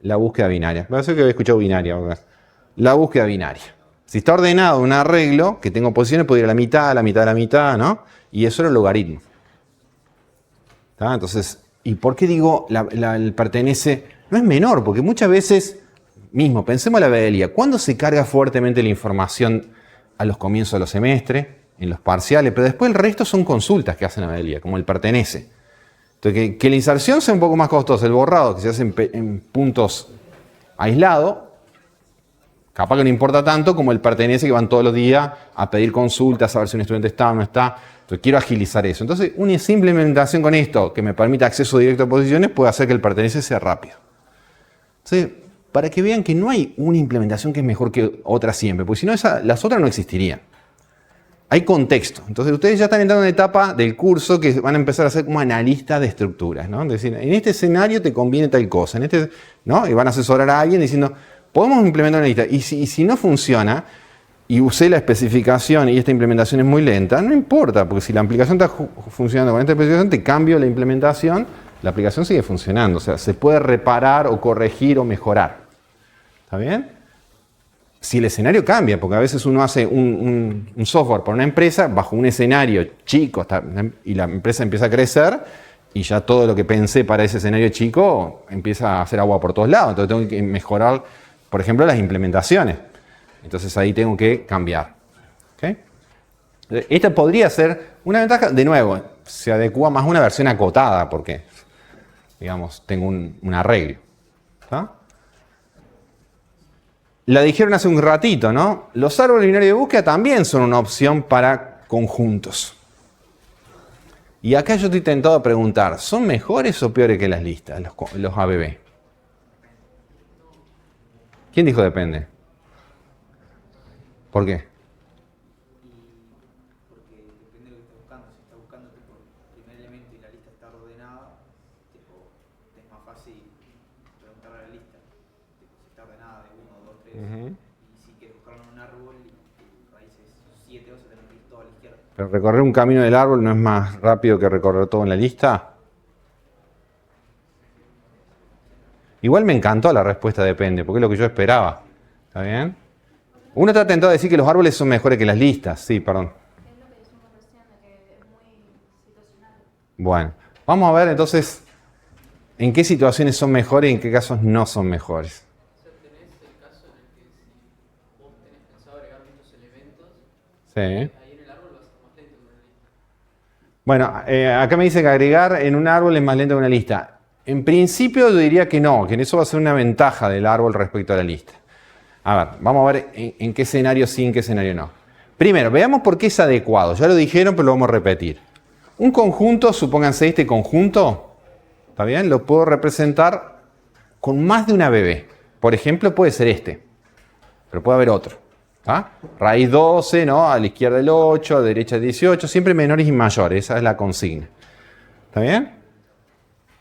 La búsqueda binaria. Parece que había escuchado binaria. La búsqueda binaria. Si está ordenado un arreglo, que tengo posiciones, puedo ir a la mitad, a la mitad, a la mitad, ¿no? Y eso era el logaritmo. ¿Está? Entonces, ¿y por qué digo el pertenece? No es menor, porque muchas veces, mismo, pensemos en la BLIA. ¿Cuándo se carga fuertemente la información a los comienzos de los semestres, en los parciales? Pero después el resto son consultas que hacen la BLIA, como el pertenece. Entonces, que la inserción sea un poco más costosa, el borrado, que se hace en puntos aislados, capaz que no importa tanto como el pertenece, que van todos los días a pedir consultas, a ver si un estudiante está o no está. Entonces quiero agilizar eso. Entonces una simple implementación con esto, que me permita acceso directo a posiciones, puede hacer que el pertenece sea rápido. Entonces, para que vean que no hay una implementación que es mejor que otra siempre, porque si no, las otras no existirían. Hay contexto. Entonces ustedes ya están entrando en una etapa del curso que van a empezar a ser como analistas de estructuras, ¿no? Es decir, en este escenario te conviene tal cosa, ¿no? Y van a asesorar a alguien diciendo, podemos implementar una lista. Y si no funciona, y usé la especificación y esta implementación es muy lenta, no importa, porque si la aplicación está funcionando con esta especificación, te cambio la implementación, la aplicación sigue funcionando. O sea, se puede reparar o corregir o mejorar. ¿Está bien? Si el escenario cambia, porque a veces uno hace un software para una empresa bajo un escenario chico y la empresa empieza a crecer y ya todo lo que pensé para ese escenario chico empieza a hacer agua por todos lados. Entonces tengo que mejorar, por ejemplo, las implementaciones. Entonces ahí tengo que cambiar. ¿Okay? Esta podría ser una ventaja, de nuevo, se adecua más a una versión acotada porque, digamos, tengo un arreglo. ¿Está? La dijeron hace un ratito, ¿no? Los árboles binarios de búsqueda también son una opción para conjuntos. Y acá yo estoy tentado a preguntar, ¿son mejores o peores que las listas, los ABB? ¿Quién dijo depende? ¿Por qué?
Porque depende de lo que estés buscando. Si estás buscando tipo, el primer elemento y la lista está ordenada, tipo, es más fácil preguntar a la lista. Tipo, si está ordenada de 1, 2, 3. Y si quieres buscarlo en un árbol y raíces 7, vas a tener que ir todo a la izquierda.
¿Pero recorrer un camino del árbol no es más rápido que recorrer todo en la lista? Igual me encantó la respuesta depende, porque es lo que yo esperaba. ¿Está bien? Uno está tentado a decir que los árboles son mejores que las listas. Sí, perdón.
Es lo que decimos recién, de que es muy situacional.
Bueno, vamos a ver entonces en qué situaciones son mejores y en qué casos no son mejores.
O sea, tenés el caso en el que si vos tenés pensado agregar muchos elementos,
Sí.
ahí en el árbol vas a estar más lento que una lista.
Bueno, acá me dice que agregar en un árbol es más lento que una lista. En principio yo diría que no, que eso va a ser una ventaja del árbol respecto a la lista. A ver, vamos a ver en qué escenario sí, en qué escenario no. Primero, veamos por qué es adecuado. Ya lo dijeron, pero lo vamos a repetir. Un conjunto, supónganse este conjunto, ¿está bien? Lo puedo representar con más de una BB. Por ejemplo, puede ser este, pero puede haber otro. ¿Tá? Raíz 12, ¿no? A la izquierda el 8, a la derecha el 18, siempre menores y mayores, esa es la consigna. ¿Está bien?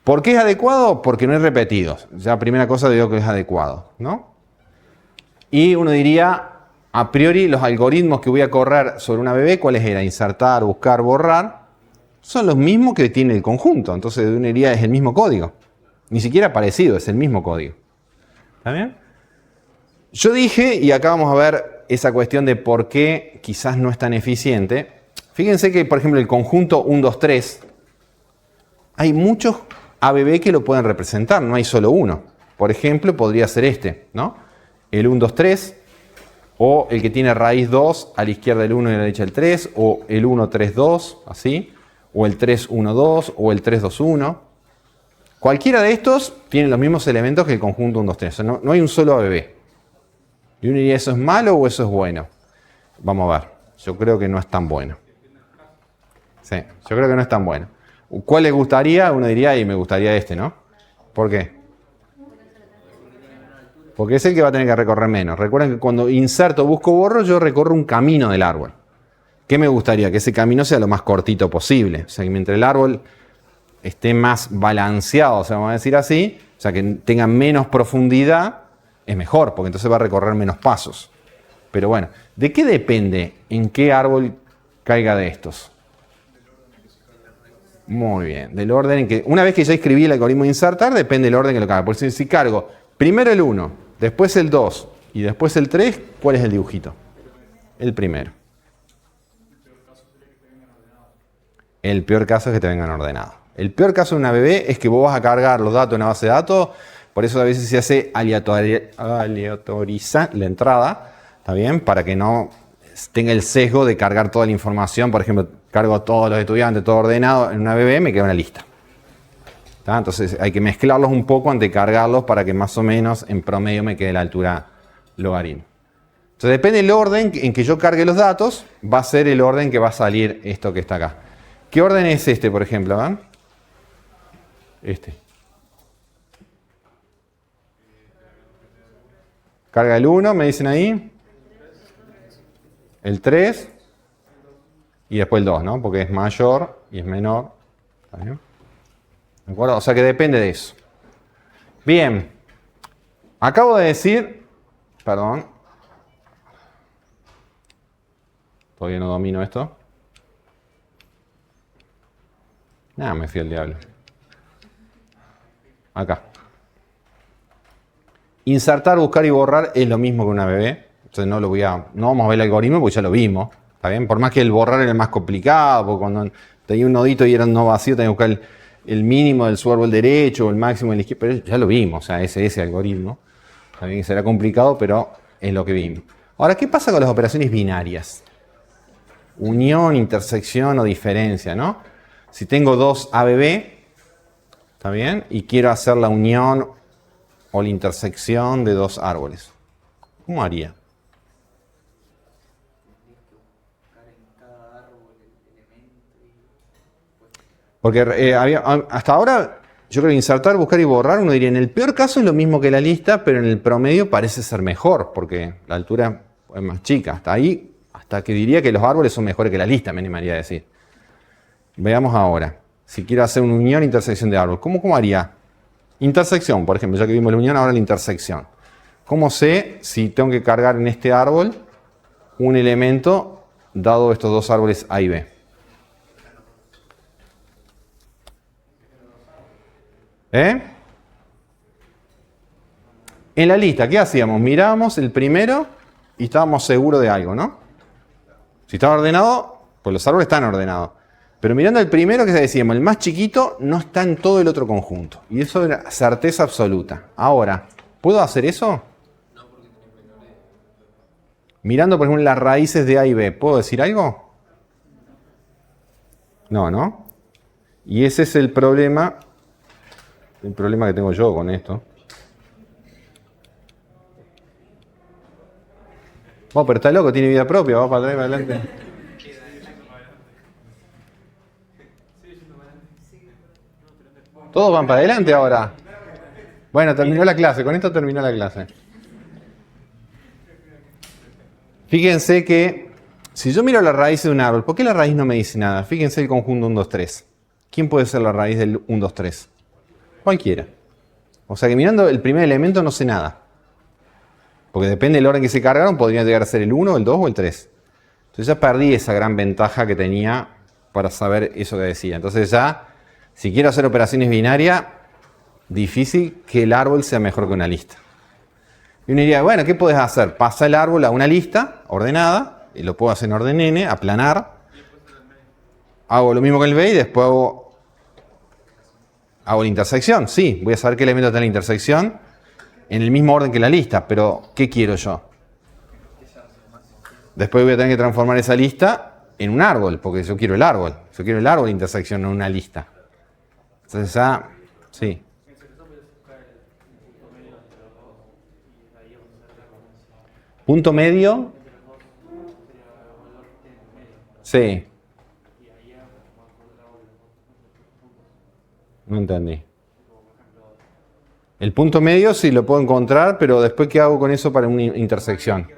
¿Por qué es adecuado? Porque no hay repetidos. Ya primera cosa digo que es adecuado, ¿no? Y uno diría, a priori, los algoritmos que voy a correr sobre una BB, ¿cuáles eran? Insertar, buscar, borrar, son los mismos que tiene el conjunto. Entonces uno diría, es el mismo código. Ni siquiera parecido, es el mismo código. ¿Está bien? Yo dije, y acá vamos a ver esa cuestión de por qué quizás no es tan eficiente. Fíjense que, por ejemplo, el conjunto 1, 2, 3, hay muchos ABB que lo pueden representar, no hay solo uno. Por ejemplo, podría ser este, ¿no? El 1, 2, 3, o el que tiene raíz 2, a la izquierda el 1 y a la derecha el 3, o el 1, 3, 2, así, o el 3, 1, 2, o el 3, 2, 1. Cualquiera de estos tiene los mismos elementos que el conjunto 1, 2, 3. O sea, no hay un solo ABB. Y uno diría, ¿eso es malo o eso es bueno? Vamos a ver. Yo creo que no es tan bueno. Sí, yo creo que no es tan bueno. ¿Cuál le gustaría? Uno diría, y me gustaría este, ¿no? ¿Por qué? Porque es el que va a tener que recorrer menos. Recuerden que cuando inserto, busco, borro, yo recorro un camino del árbol. ¿Qué me gustaría? Que ese camino sea lo más cortito posible. O sea, que mientras el árbol esté más balanceado, o sea, vamos a decir así, o sea, que tenga menos profundidad, es mejor, porque entonces va a recorrer menos pasos. Pero bueno, ¿de qué depende en qué árbol caiga de estos? Muy bien, del orden en que, una vez que ya escribí el algoritmo de insertar, depende del orden que lo cargue. Por si cargo primero el 1, después el 2 y después el 3, ¿cuál es el dibujito? El primero. El peor caso es que te vengan ordenados. El peor caso de una BB es que vos vas a cargar los datos en una base de datos, por eso a veces se hace aleatorizar la entrada, ¿está bien? Para que no tenga el sesgo de cargar toda la información. Por ejemplo, cargo a todos los estudiantes, todo ordenado en una BB, me queda una lista. ¿Está? Entonces hay que mezclarlos un poco antes de cargarlos para que más o menos en promedio me quede la altura logaritmo. Entonces depende del orden en que yo cargue los datos, va a ser el orden que va a salir esto que está acá. ¿Qué orden es este, por ejemplo? ¿Van? Este. Carga el 1, me dicen ahí. El 3. Y después el 2, ¿no? Porque es mayor y es menor. ¿Está bien? ¿De acuerdo? O sea que depende de eso. Bien. Acabo de decir... Perdón. Todavía no domino esto. Nada, me fui al diablo. Acá. Insertar, buscar y borrar es lo mismo que una BB. Entonces no vamos a ver el algoritmo porque ya lo vimos. ¿Está bien? Por más que el borrar era más complicado, porque cuando tenía un nodito y era un nodo vacío, tenía que buscar el mínimo del su árbol derecho o el máximo del izquierdo, pero ya lo vimos, o sea, ese algoritmo. También será complicado, pero es lo que vimos. Ahora, ¿qué pasa con las operaciones binarias? Unión, intersección o diferencia, ¿no? Si tengo dos ABB, ¿está bien? Y quiero hacer la unión o la intersección de dos árboles. ¿Cómo haría? Porque hasta ahora, yo creo que insertar, buscar y borrar, uno diría, en el peor caso es lo mismo que la lista, pero en el promedio parece ser mejor, porque la altura es más chica. Hasta ahí, hasta que diría que los árboles son mejores que la lista, me animaría a decir. Veamos ahora. Si quiero hacer una unión, intersección de árbol, ¿cómo haría? Intersección, por ejemplo, ya que vimos la unión, ahora la intersección. ¿Cómo sé si tengo que cargar en este árbol un elemento dado estos dos árboles A y B? En la lista, ¿qué hacíamos? Mirábamos el primero y estábamos seguros de algo, ¿no? Si estaba ordenado, pues los árboles están ordenados. Pero mirando el primero, que decíamos, el más chiquito no está en todo el otro conjunto. Y eso era certeza absoluta. Ahora, ¿puedo hacer eso? Mirando, por ejemplo, las raíces de A y B, ¿puedo decir algo? No, ¿no? Y ese es el problema que tengo yo con esto. Oh, pero está loco, tiene vida propia, va para atrás y para adelante. Todos van para adelante ahora. Bueno, terminó la clase, con esto terminó la clase. Fíjense que si yo miro la raíz de un árbol, ¿por qué la raíz no me dice nada? Fíjense el conjunto 1, 2, 3. ¿Quién puede ser la raíz del 1, 2, 3? Cualquiera. O sea que mirando el primer elemento no sé nada. Porque depende del orden que se cargaron, podría llegar a ser el 1, el 2 o el 3. Entonces ya perdí esa gran ventaja que tenía para saber eso que decía. Entonces ya, si quiero hacer operaciones binarias, difícil que el árbol sea mejor que una lista. Y uno diría, bueno, ¿qué puedes hacer? Pasa el árbol a una lista ordenada, y lo puedo hacer en orden n, aplanar. Hago lo mismo que el B y después hago la intersección. Sí, voy a saber qué elemento está en la intersección en el mismo orden que la lista, pero ¿qué quiero yo? Después voy a tener que transformar esa lista en un árbol, porque yo quiero el árbol. Yo quiero el árbol de intersección, no una lista. Entonces ya, sí. Punto medio. Sí. No entendí. El punto medio sí lo puedo encontrar, pero después ¿qué hago con eso para una intersección?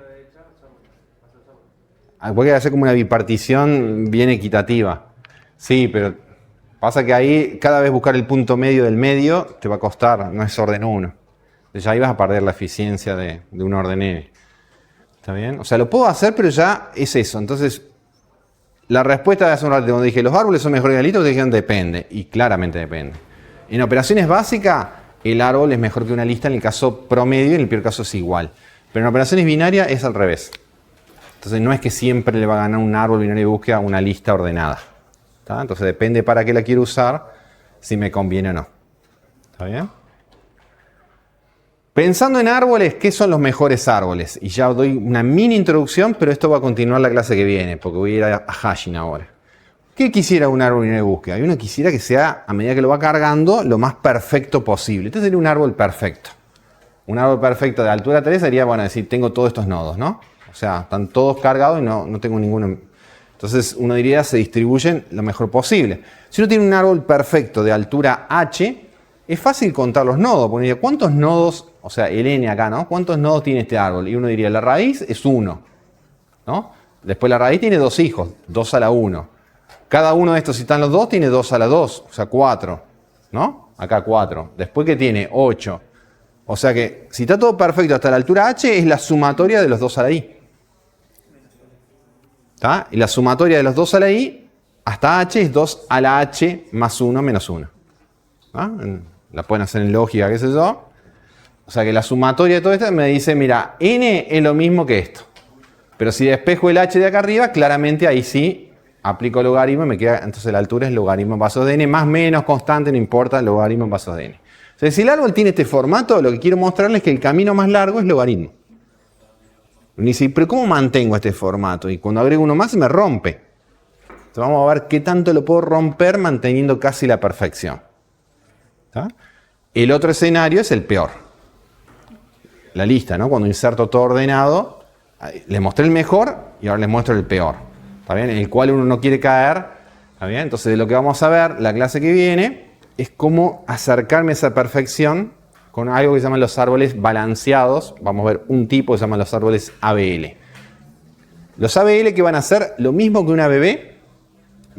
Voy a hacer como una bipartición bien equitativa. Sí, pero pasa que ahí cada vez buscar el punto medio del medio te va a costar, no es orden 1. Entonces ahí vas a perder la eficiencia de un orden n. ¿Está bien? O sea, lo puedo hacer, pero ya es eso. Entonces, la respuesta de hace un rato, cuando dije, ¿los árboles son mejores que la lista? Ustedes dijeron, depende. Y claramente depende. En operaciones básicas, el árbol es mejor que una lista en el caso promedio y en el peor caso es igual. Pero en operaciones binarias es al revés. Entonces, no es que siempre le va a ganar un árbol binario de búsqueda a una lista ordenada. ¿Está? Entonces, depende para qué la quiero usar, si me conviene o no. ¿Está bien? Pensando en árboles, ¿qué son los mejores árboles? Y ya doy una mini introducción, pero esto va a continuar la clase que viene, porque voy a ir a hashing ahora. ¿Qué quisiera un árbol binario de búsqueda? Y uno quisiera que sea, a medida que lo va cargando, lo más perfecto posible. Este sería un árbol perfecto. Un árbol perfecto de altura 3 sería, bueno, decir, tengo todos estos nodos, ¿no? O sea, están todos cargados y no tengo ninguno. Entonces, uno diría, se distribuyen lo mejor posible. Si uno tiene un árbol perfecto de altura h, es fácil contar los nodos. Porque uno diría, ¿cuántos nodos? O sea, el n acá, ¿no? ¿Cuántos nodos tiene este árbol? Y uno diría, la raíz es 1, ¿no? Después la raíz tiene 2 hijos, 2 a la 1. Cada uno de estos, si están los 2, tiene 2 a la 2, o sea, 4, ¿no? Acá 4. Después que tiene 8. O sea que, si está todo perfecto hasta la altura h, es la sumatoria de los 2 a la i. ¿Está? Y la sumatoria de los 2 a la i hasta h es 2 a la h más 1 menos 1. ¿Ah? La pueden hacer en lógica, qué sé yo. O sea que la sumatoria de todo esto me dice, mira, n es lo mismo que esto. Pero si despejo el h de acá arriba, claramente ahí sí aplico logaritmo y me queda, entonces la altura es logaritmo en vasos de n, más menos constante, no importa, logaritmo en vasos de n. Entonces, si el árbol tiene este formato, lo que quiero mostrarles es que el camino más largo es logaritmo. Y dice, pero ¿cómo mantengo este formato? Y cuando agrego uno más se me rompe. Entonces vamos a ver qué tanto lo puedo romper manteniendo casi la perfección. ¿Está? El otro escenario es el peor. La lista, ¿no? Cuando inserto todo ordenado, les mostré el mejor y ahora les muestro el peor. ¿Está bien? En el cual uno no quiere caer. ¿Está bien? Entonces, de lo que vamos a ver la clase que viene es cómo acercarme a esa perfección con algo que se llaman los árboles balanceados. Vamos a ver un tipo que se llama los árboles ABL. Los ABL que van a hacer lo mismo que una ABB.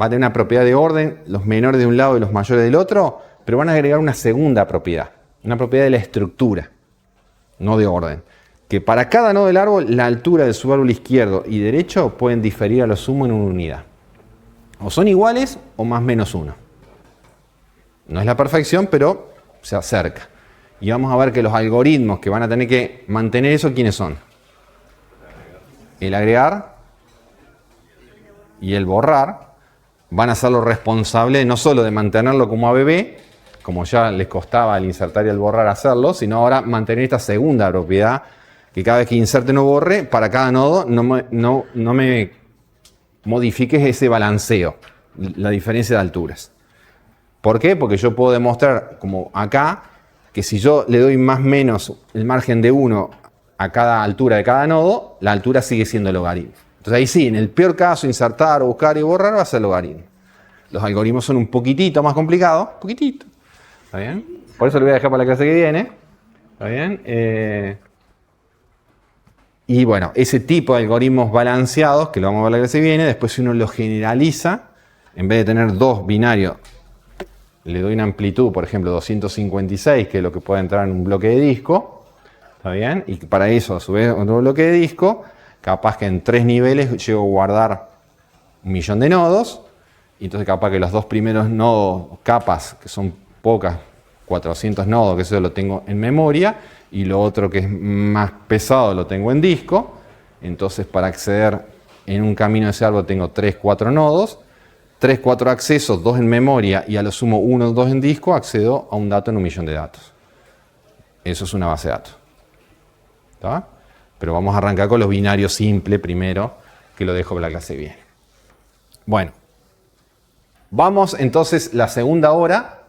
Va a tener una propiedad de orden, los menores de un lado y los mayores del otro, pero van a agregar una segunda propiedad. Una propiedad de la estructura, no de orden. Que para cada nodo del árbol, la altura del subárbol izquierdo y derecho pueden diferir a lo sumo en una unidad. O son iguales o más menos 1. No es la perfección, pero se acerca. Y vamos a ver que los algoritmos que van a tener que mantener eso, ¿quiénes son? El agregar y el borrar van a ser los responsables no solo de mantenerlo como ABB, como ya les costaba al insertar y al borrar hacerlo, sino ahora mantener esta segunda propiedad, que cada vez que inserte o borre, para cada nodo no me modifiques ese balanceo, la diferencia de alturas. ¿Por qué? Porque yo puedo demostrar, como acá, que si yo le doy más o menos el margen de 1 a cada altura de cada nodo, la altura sigue siendo logaritmo. Entonces ahí sí, en el peor caso, insertar, buscar y borrar va a ser logaritmo. Los algoritmos son un poquitito más complicados, poquitito. ¿Está bien? Por eso lo voy a dejar para la clase que viene. ¿Está bien? Y bueno, ese tipo de algoritmos balanceados, que lo vamos a ver la clase que viene, después si uno lo generaliza, en vez de tener dos binarios, le doy una amplitud, por ejemplo, 256, que es lo que puede entrar en un bloque de disco. ¿Está bien? Y para eso, a su vez, otro bloque de disco, capaz que en 3 niveles llego a guardar 1.000.000 de nodos. Y entonces capaz que los dos primeros nodos, capas, que son pocas, 400 nodos, que eso lo tengo en memoria. Y lo otro que es más pesado lo tengo en disco. Entonces para acceder en un camino de ese árbol tengo 3, 4 nodos. 3, 4 accesos, 2 en memoria y a lo sumo 1 o 2 en disco, accedo a un dato en 1.000.000 de datos. Eso es una base de datos. ¿Está? Pero vamos a arrancar con los binarios simples primero, que lo dejo para la clase bien. Bueno, vamos entonces la segunda hora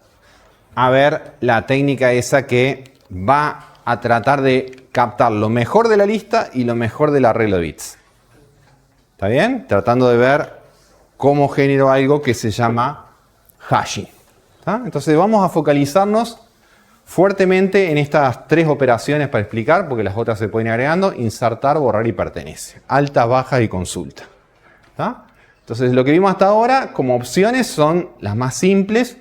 a ver la técnica esa que va a tratar de captar lo mejor de la lista y lo mejor del arreglo de bits. ¿Está bien? Tratando de ver cómo genero algo que se llama hashing. ¿Está? Entonces vamos a focalizarnos fuertemente en estas 3 operaciones para explicar, porque las otras se pueden ir agregando: insertar, borrar y pertenece. Altas, bajas y consulta. ¿Está? Entonces lo que vimos hasta ahora como opciones son las más simples.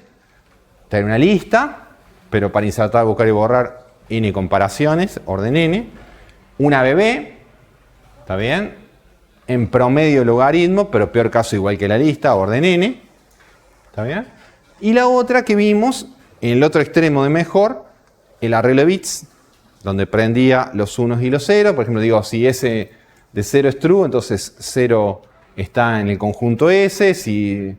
Tener una lista, pero para insertar, buscar y borrar n comparaciones, orden n. Una ABB, ¿está bien? En promedio logaritmo, pero peor caso igual que la lista, orden n. ¿Está bien? Y la otra que vimos, en el otro extremo de mejor, el arreglo de bits, donde prendía los unos y los ceros. Por ejemplo, digo, si S de 0 es true, entonces 0 está en el conjunto S. Si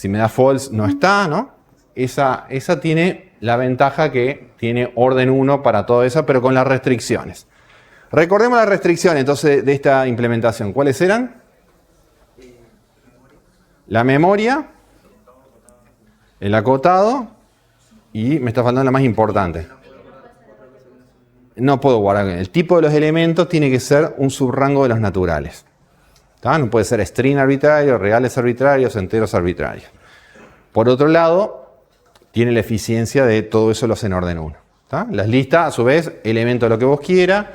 me da false, no está, ¿no? Esa tiene la ventaja que tiene orden 1 para todo eso, pero con las restricciones. Recordemos las restricciones entonces de esta implementación. ¿Cuáles eran? La memoria, el acotado y me está faltando la más importante. No puedo guardar. El tipo de los elementos tiene que ser un subrango de los naturales. ¿Tá? No puede ser string arbitrario, reales arbitrarios, enteros arbitrarios. Por otro lado, tiene la eficiencia de todo eso lo hace en orden 1. ¿Tá? Las listas, a su vez, elemento de lo que vos quieras.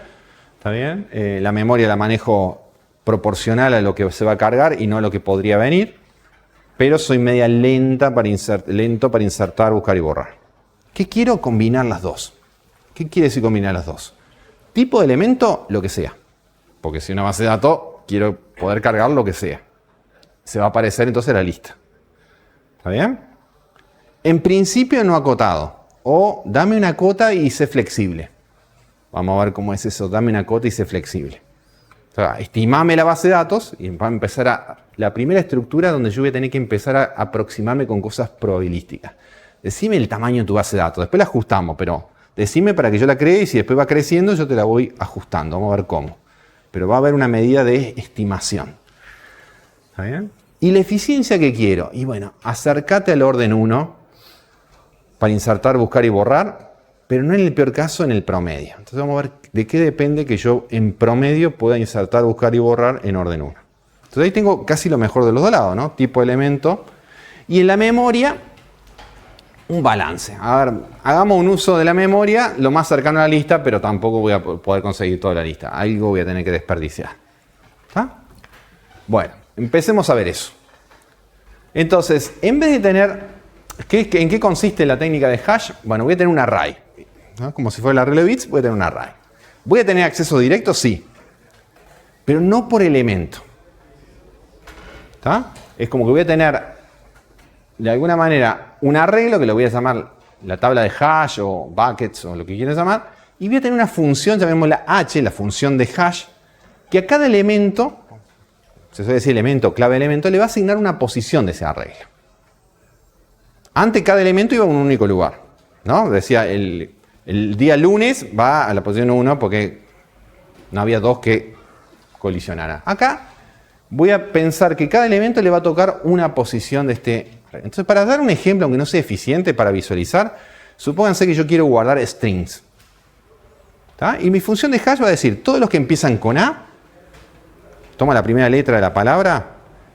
¿Está bien? La memoria la manejo proporcional a lo que se va a cargar y no a lo que podría venir. Pero soy media lento para insertar, buscar y borrar. ¿Qué quiero? Combinar las dos. ¿Qué quiere decir combinar las dos? Tipo de elemento, lo que sea. Porque si una base de datos, quiero poder cargar lo que sea. Se va a aparecer entonces la lista. ¿Está bien? En principio no acotado. O dame una cota y sé flexible. Vamos a ver cómo es eso. Dame una cota y sé flexible. O sea, estimame la base de datos y va a empezar la primera estructura donde yo voy a tener que empezar a aproximarme con cosas probabilísticas. Decime el tamaño de tu base de datos, después la ajustamos, pero decime para que yo la cree y si después va creciendo yo te la voy ajustando, vamos a ver cómo. Pero va a haber una medida de estimación. ¿Está bien? ¿Y la eficiencia que quiero? Y bueno, acércate al orden 1 para insertar, buscar y borrar, pero no en el peor caso, en el promedio. Entonces vamos a ver de qué depende que yo en promedio pueda insertar, buscar y borrar en orden 1. Entonces ahí tengo casi lo mejor de los dos lados, ¿no? Tipo elemento. Y en la memoria, un balance. A ver, hagamos un uso de la memoria lo más cercano a la lista, pero tampoco voy a poder conseguir toda la lista. Algo voy a tener que desperdiciar. ¿Está? Bueno, empecemos a ver eso. Entonces, en vez de tener... ¿En qué consiste la técnica de hash? Bueno, voy a tener un array. ¿No? Como si fuera el arreglo de bits, voy a tener un array. ¿Voy a tener acceso directo? Sí. Pero no por elemento. ¿Está? Es como que voy a tener, de alguna manera, un arreglo que lo voy a llamar la tabla de hash o buckets o lo que quieras llamar. Y voy a tener una función, llamémosla h, la función de hash, que a cada elemento, se suele decir elemento, clave elemento, le va a asignar una posición de ese arreglo. Antes cada elemento iba a un único lugar, ¿no? Decía, el día lunes va a la posición 1 porque no había dos que colisionaran. Acá voy a pensar que cada elemento le va a tocar una posición de este. Entonces, para dar un ejemplo, aunque no sea eficiente para visualizar, supónganse que yo quiero guardar strings. ¿Tá? Y mi función de hash va a decir, todos los que empiezan con A, toma la primera letra de la palabra,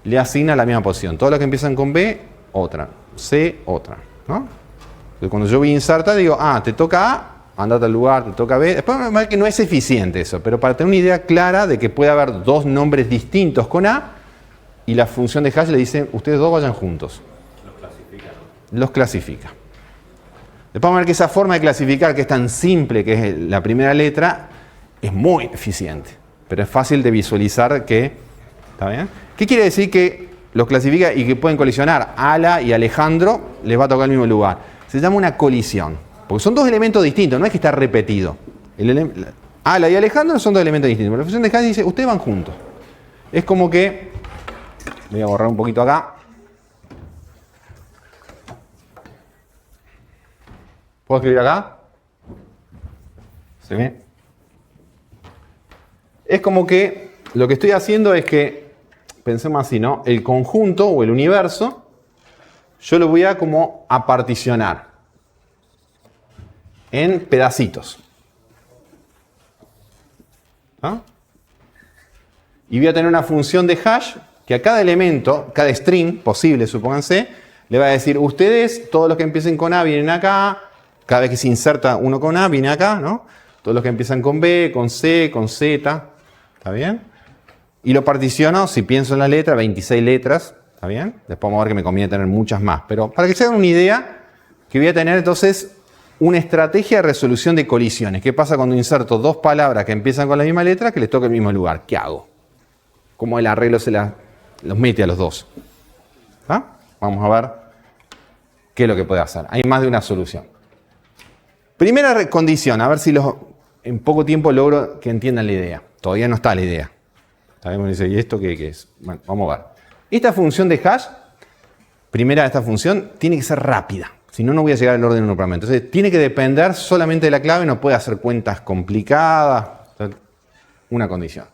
le asigna la misma posición. Todos los que empiezan con B, otra. C, otra, ¿no? Entonces, cuando yo voy a insertar, digo, te toca A, andate al lugar, te toca B. Después me parece que no es eficiente eso, pero para tener una idea clara de que puede haber dos nombres distintos con A, y la función de hash le dice, ustedes dos vayan juntos.
Los clasifica,
¿no? Los clasifica. Después vamos a ver que esa forma de clasificar, que es tan simple, que es la primera letra, es muy eficiente. Pero es fácil de visualizar que, ¿está bien? ¿Qué quiere decir que los clasifica y que pueden colisionar? Ala y Alejandro les va a tocar el mismo lugar. Se llama una colisión. Porque son dos elementos distintos, no es que está repetido. Ala y Alejandro son dos elementos distintos. Pero la función de hash dice, ustedes van juntos. Es como que, voy a borrar un poquito acá. ¿Puedo escribir acá? ¿Se ve? Es como que lo que estoy haciendo es que, pensemos así, ¿no? El conjunto o el universo, yo lo voy a como a particionar en pedacitos. ¿Ah? Y voy a tener una función de hash que a cada elemento, cada string posible, supónganse, le va a decir, ustedes, todos los que empiecen con A vienen acá, cada vez que se inserta uno con A viene acá, ¿no? Todos los que empiezan con B, con C, con Z, ¿está bien? Y lo particiono, si pienso en la letra, 26 letras, ¿está bien? Después vamos a ver que me conviene tener muchas más. Pero para que se hagan una idea, que voy a tener entonces una estrategia de resolución de colisiones. ¿Qué pasa cuando inserto dos palabras que empiezan con la misma letra que les toca el mismo lugar? ¿Qué hago? ¿Cómo el arreglo los mete a los dos? ¿Ah? Vamos a ver qué es lo que puede hacer. Hay más de una solución. Primera condición, a ver si en poco tiempo logro que entiendan la idea. Todavía no está la idea. Me dice, ¿y esto qué es? Bueno, vamos a ver. Esta función de hash, primera de esta función, tiene que ser rápida. Si no, no voy a llegar al orden 1 para mí. Entonces, tiene que depender solamente de la clave, no puede hacer cuentas complicadas. Una condición.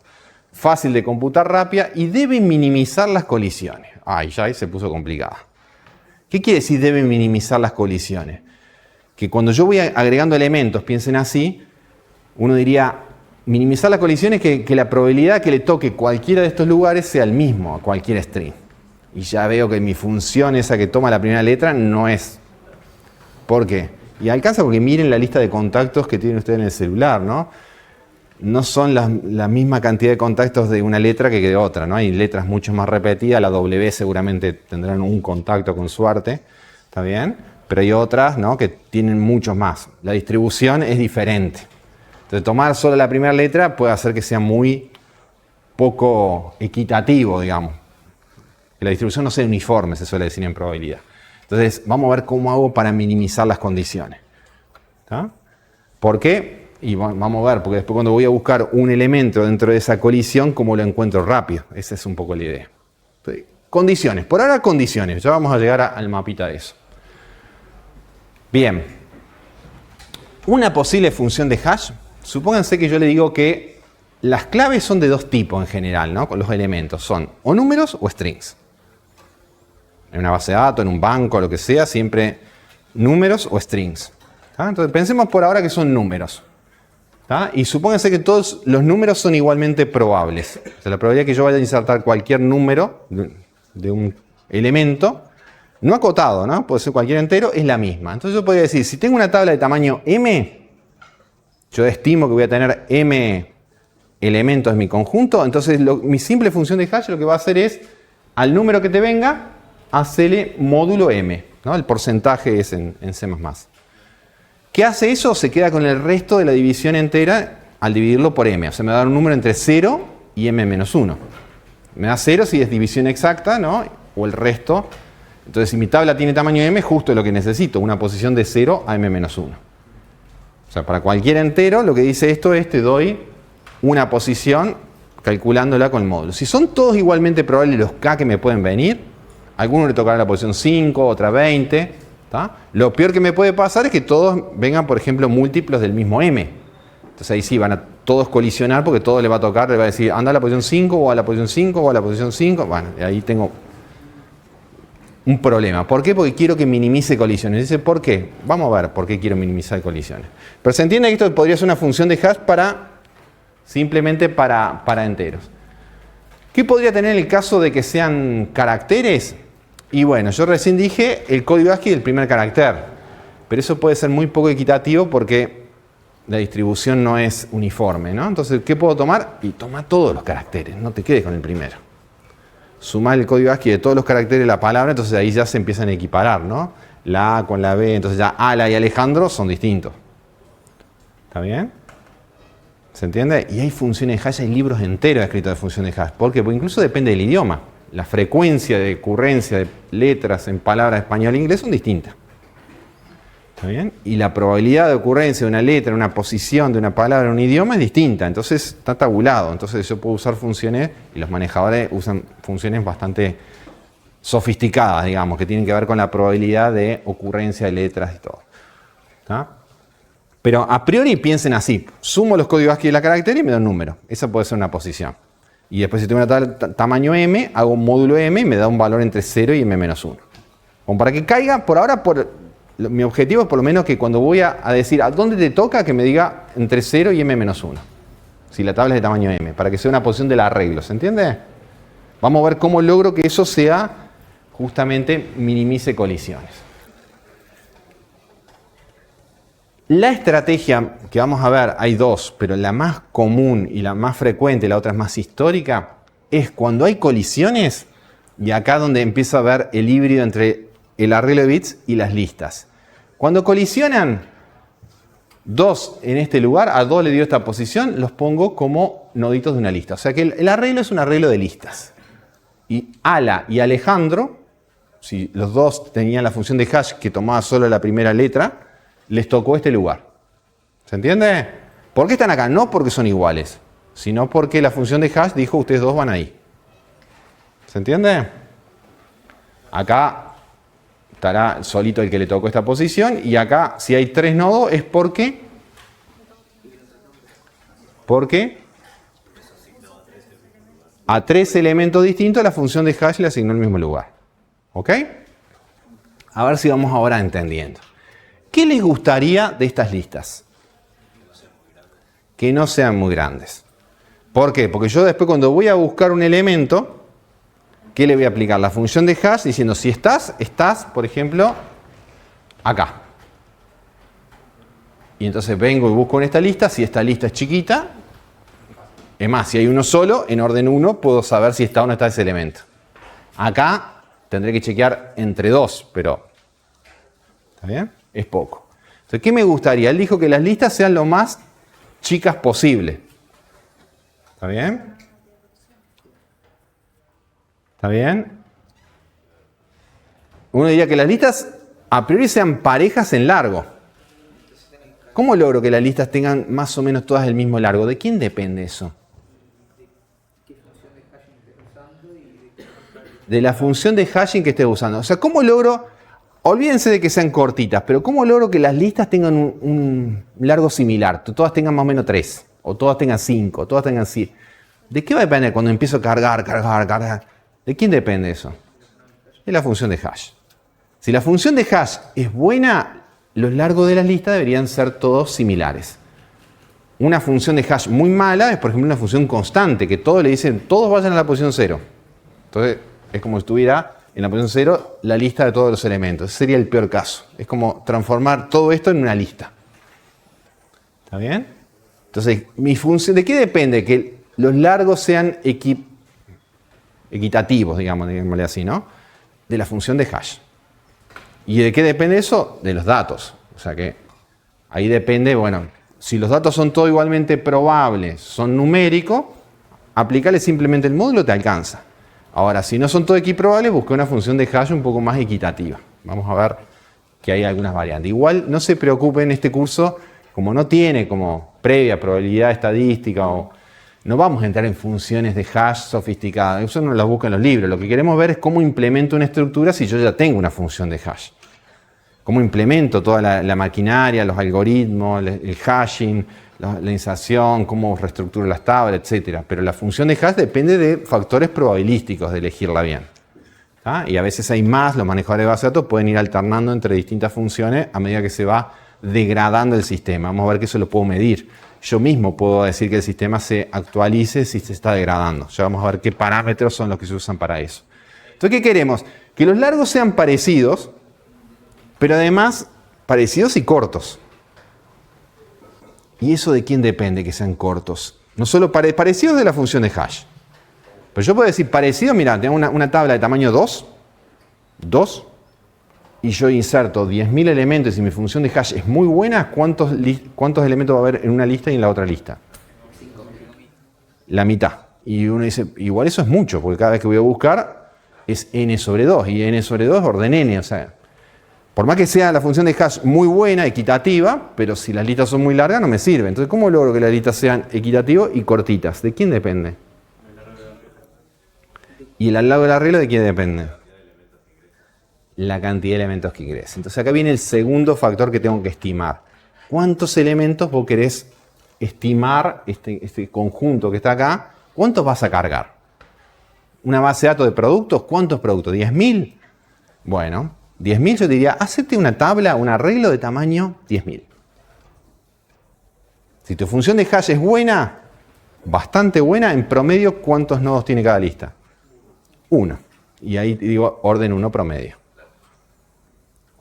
Fácil de computar, rápida, y debe minimizar las colisiones. Ya ahí se puso complicada. ¿Qué quiere decir debe minimizar las colisiones? Que cuando yo voy agregando elementos, piensen así, uno diría, minimizar las colisiones que la probabilidad que le toque cualquiera de estos lugares sea el mismo a cualquier string. Y ya veo que mi función esa que toma la primera letra no es. ¿Por qué? Y alcanza porque miren la lista de contactos que tienen ustedes en el celular, ¿no? No son la misma cantidad de contactos de una letra que de otra, ¿no? Hay letras mucho más repetidas, la W seguramente tendrán un contacto con suerte, ¿está bien? Pero hay otras, ¿no?, que tienen muchos más. La distribución es diferente. Entonces, tomar solo la primera letra puede hacer que sea muy poco equitativo, digamos. Que la distribución no sea uniforme, se suele decir en probabilidad. Entonces, vamos a ver cómo hago para minimizar las condiciones. ¿Está? ¿Por qué? Y vamos a ver, porque después cuando voy a buscar un elemento dentro de esa colisión, ¿cómo lo encuentro rápido? Esa es un poco la idea. Entonces, condiciones. Por ahora condiciones. Ya vamos a llegar al mapita de eso. Bien. Una posible función de hash. Supónganse que yo le digo que las claves son de dos tipos en general, ¿no? Con los elementos. Son o números o strings. En una base de datos, en un banco, lo que sea, siempre números o strings. ¿Ah? Entonces pensemos por ahora que son números. ¿Ah? Y supónganse que todos los números son igualmente probables. O sea, la probabilidad que yo vaya a insertar cualquier número de un elemento, no acotado, ¿no? Puede ser cualquier entero, es la misma. Entonces yo podría decir, si tengo una tabla de tamaño m, yo estimo que voy a tener m elementos en mi conjunto, entonces mi simple función de hash lo que va a hacer es, al número que te venga, hacerle módulo m, ¿no? El porcentaje es en C++. ¿Qué hace eso? Se queda con el resto de la división entera al dividirlo por m. O sea, me va a dar un número entre 0 y m-1. Me da 0 si es división exacta, ¿no? O el resto. Entonces, si mi tabla tiene tamaño m, justo es lo que necesito, una posición de 0 a m-1. O sea, para cualquier entero, lo que dice esto es, te doy una posición calculándola con el módulo. Si son todos igualmente probables los k que me pueden venir, a alguno le tocará la posición 5, otra 20... ¿tá? Lo peor que me puede pasar es que todos vengan, por ejemplo, múltiplos del mismo m. Entonces ahí sí van a todos colisionar porque todo le va a tocar, le va a decir anda a la posición 5 o a la posición 5 o a la posición 5. Bueno, ahí tengo un problema. ¿Por qué? Porque quiero que minimice colisiones. Dice, ¿por qué? Vamos a ver por qué quiero minimizar colisiones. Pero se entiende que esto podría ser una función de hash simplemente para enteros. ¿Qué podría tener en el caso de que sean caracteres? Y bueno, yo recién dije el código ASCII del primer carácter, pero eso puede ser muy poco equitativo porque la distribución no es uniforme, ¿no? Entonces, ¿qué puedo tomar? Y toma todos los caracteres, no te quedes con el primero. Sumar el código ASCII de todos los caracteres de la palabra, entonces ahí ya se empiezan a equiparar, ¿no? La A con la B, entonces ya Ala y Alejandro son distintos. ¿Está bien? ¿Se entiende? Y hay funciones de hash, hay libros enteros escritos de funciones de hash. ¿Por qué? Porque incluso depende del idioma. La frecuencia de ocurrencia de letras en palabras español e inglés son distintas. ¿Está bien? Y la probabilidad de ocurrencia de una letra, una posición de una palabra en un idioma es distinta. Entonces está tabulado. Entonces yo puedo usar funciones, y los manejadores usan funciones bastante sofisticadas, digamos, que tienen que ver con la probabilidad de ocurrencia de letras y todo. ¿Está? Pero a priori piensen así. Sumo los códigos ASCII de la carácter y me da un número. Esa puede ser una posición. Y después si tengo una tabla tamaño m, hago un módulo m y me da un valor entre 0 y m-1. Como para que caiga, por ahora, mi objetivo es por lo menos que cuando voy a decir a dónde te toca, que me diga entre 0 y m-1. Si la tabla es de tamaño m, para que sea una posición del arreglo, ¿se entiende? Vamos a ver cómo logro que eso sea, justamente, minimice colisiones. La estrategia que vamos a ver, hay dos, pero la más común y la más frecuente, la otra es más histórica, es cuando hay colisiones, y acá donde empieza a haber el híbrido entre el arreglo de bits y las listas. Cuando colisionan 2 en este lugar, a 2 le dio esta posición, los pongo como noditos de una lista. O sea que el arreglo es un arreglo de listas. Y Ala y Alejandro, si los dos tenían la función de hash que tomaba solo la primera letra, les tocó este lugar. ¿Se entiende? ¿Por qué están acá? No porque son iguales, sino porque la función de hash dijo ustedes dos van ahí. ¿Se entiende? Acá estará solito el que le tocó esta posición y acá si hay 3 nodos es porque a 3 elementos distintos la función de hash le asignó el mismo lugar. ¿Ok? A ver si vamos ahora entendiendo. ¿Qué les gustaría de estas listas? Que no sean muy grandes. ¿Por qué? Porque yo después cuando voy a buscar un elemento, ¿qué le voy a aplicar? La función de hash diciendo si estás, por ejemplo, acá. Y entonces vengo y busco en esta lista, si esta lista es chiquita, es más, si hay uno solo, en orden 1 puedo saber si está o no está ese elemento. Acá tendré que chequear entre 2, pero ¿está bien? Es poco. Entonces, ¿qué me gustaría? Él dijo que las listas sean lo más chicas posible. ¿Está bien? ¿Está bien? Uno diría que las listas a priori sean parejas en largo.
Entonces tenés que
¿Cómo logro que las listas tengan más o menos todas el mismo largo? ¿De quién depende eso?
¿Qué función de hashing estés usando y de qué
De la función de hashing que estés usando. O sea, ¿cómo logro? Olvídense de que sean cortitas, pero ¿cómo logro que las listas tengan un largo similar? Todas tengan más o menos 3, o todas tengan 5, o todas tengan 100. ¿De qué va a depender cuando empiezo a cargar? ¿De quién depende eso? De la función de hash. Si la función de hash es buena, los largos de las listas deberían ser todos similares. Una función de hash muy mala es, por ejemplo, una función constante, que todos le dicen, todos vayan a la posición 0. Entonces, es como si estuviera en la posición 0 la lista de todos los elementos. Ese sería el peor caso. Es como transformar todo esto en una lista. ¿Está bien? Entonces, mi función, ¿de qué depende? Que los largos sean equitativos, digámosle así, ¿no? De la función de hash. ¿Y de qué depende eso? De los datos. O sea que ahí depende, bueno, si los datos son todos igualmente probables, son numéricos, aplicarle simplemente el módulo te alcanza. Ahora, si no son todos equiprobables, busca una función de hash un poco más equitativa. Vamos a ver que hay algunas variantes. Igual no se preocupen, este curso, como no tiene como previa probabilidad estadística, o no vamos a entrar en funciones de hash sofisticadas. Eso no lo busca en los libros. Lo que queremos ver es cómo implemento una estructura si yo ya tengo una función de hash. Cómo implemento toda la maquinaria, los algoritmos, el hashing, la inserción, cómo reestructuro las tablas, etc. Pero la función de hash depende de factores probabilísticos de elegirla bien. ¿Ah? Y a veces hay más, los manejadores de base de datos pueden ir alternando entre distintas funciones a medida que se va degradando el sistema. Vamos a ver que eso lo puedo medir. Yo mismo puedo decir que el sistema se actualice si se está degradando. Ya vamos a ver qué parámetros son los que se usan para eso. Entonces, ¿qué queremos? Que los largos sean parecidos, pero además parecidos y cortos. ¿Y eso de quién depende que sean cortos? No solo parecidos de la función de hash. Pero yo puedo decir parecido, mira, tengo una tabla de tamaño 2, y yo inserto 10.000 elementos y mi función de hash es muy buena, ¿cuántos elementos va a haber en una lista y en la otra lista?
5.000.
La mitad. Y uno dice, igual eso es mucho, porque cada vez que voy a buscar es n sobre 2, y n sobre 2 es orden n, o sea, por más que sea la función de hash muy buena, equitativa, pero si las listas son muy largas no me sirve. Entonces, ¿cómo logro que las listas sean equitativas y cortitas? ¿De quién depende? ¿Y el largo del arreglo de quién depende? La cantidad de elementos que querés. Entonces acá viene el segundo factor que tengo que estimar. ¿Cuántos elementos vos querés estimar, este conjunto que está acá? ¿Cuántos vas a cargar? ¿Una base de datos de productos? ¿Cuántos productos? ¿10.000? Bueno, 10.000 yo diría, hacete una tabla, un arreglo de tamaño 10.000. Si tu función de hash es buena, bastante buena, en promedio, ¿cuántos nodos tiene cada lista? 1. Y ahí digo orden 1 promedio.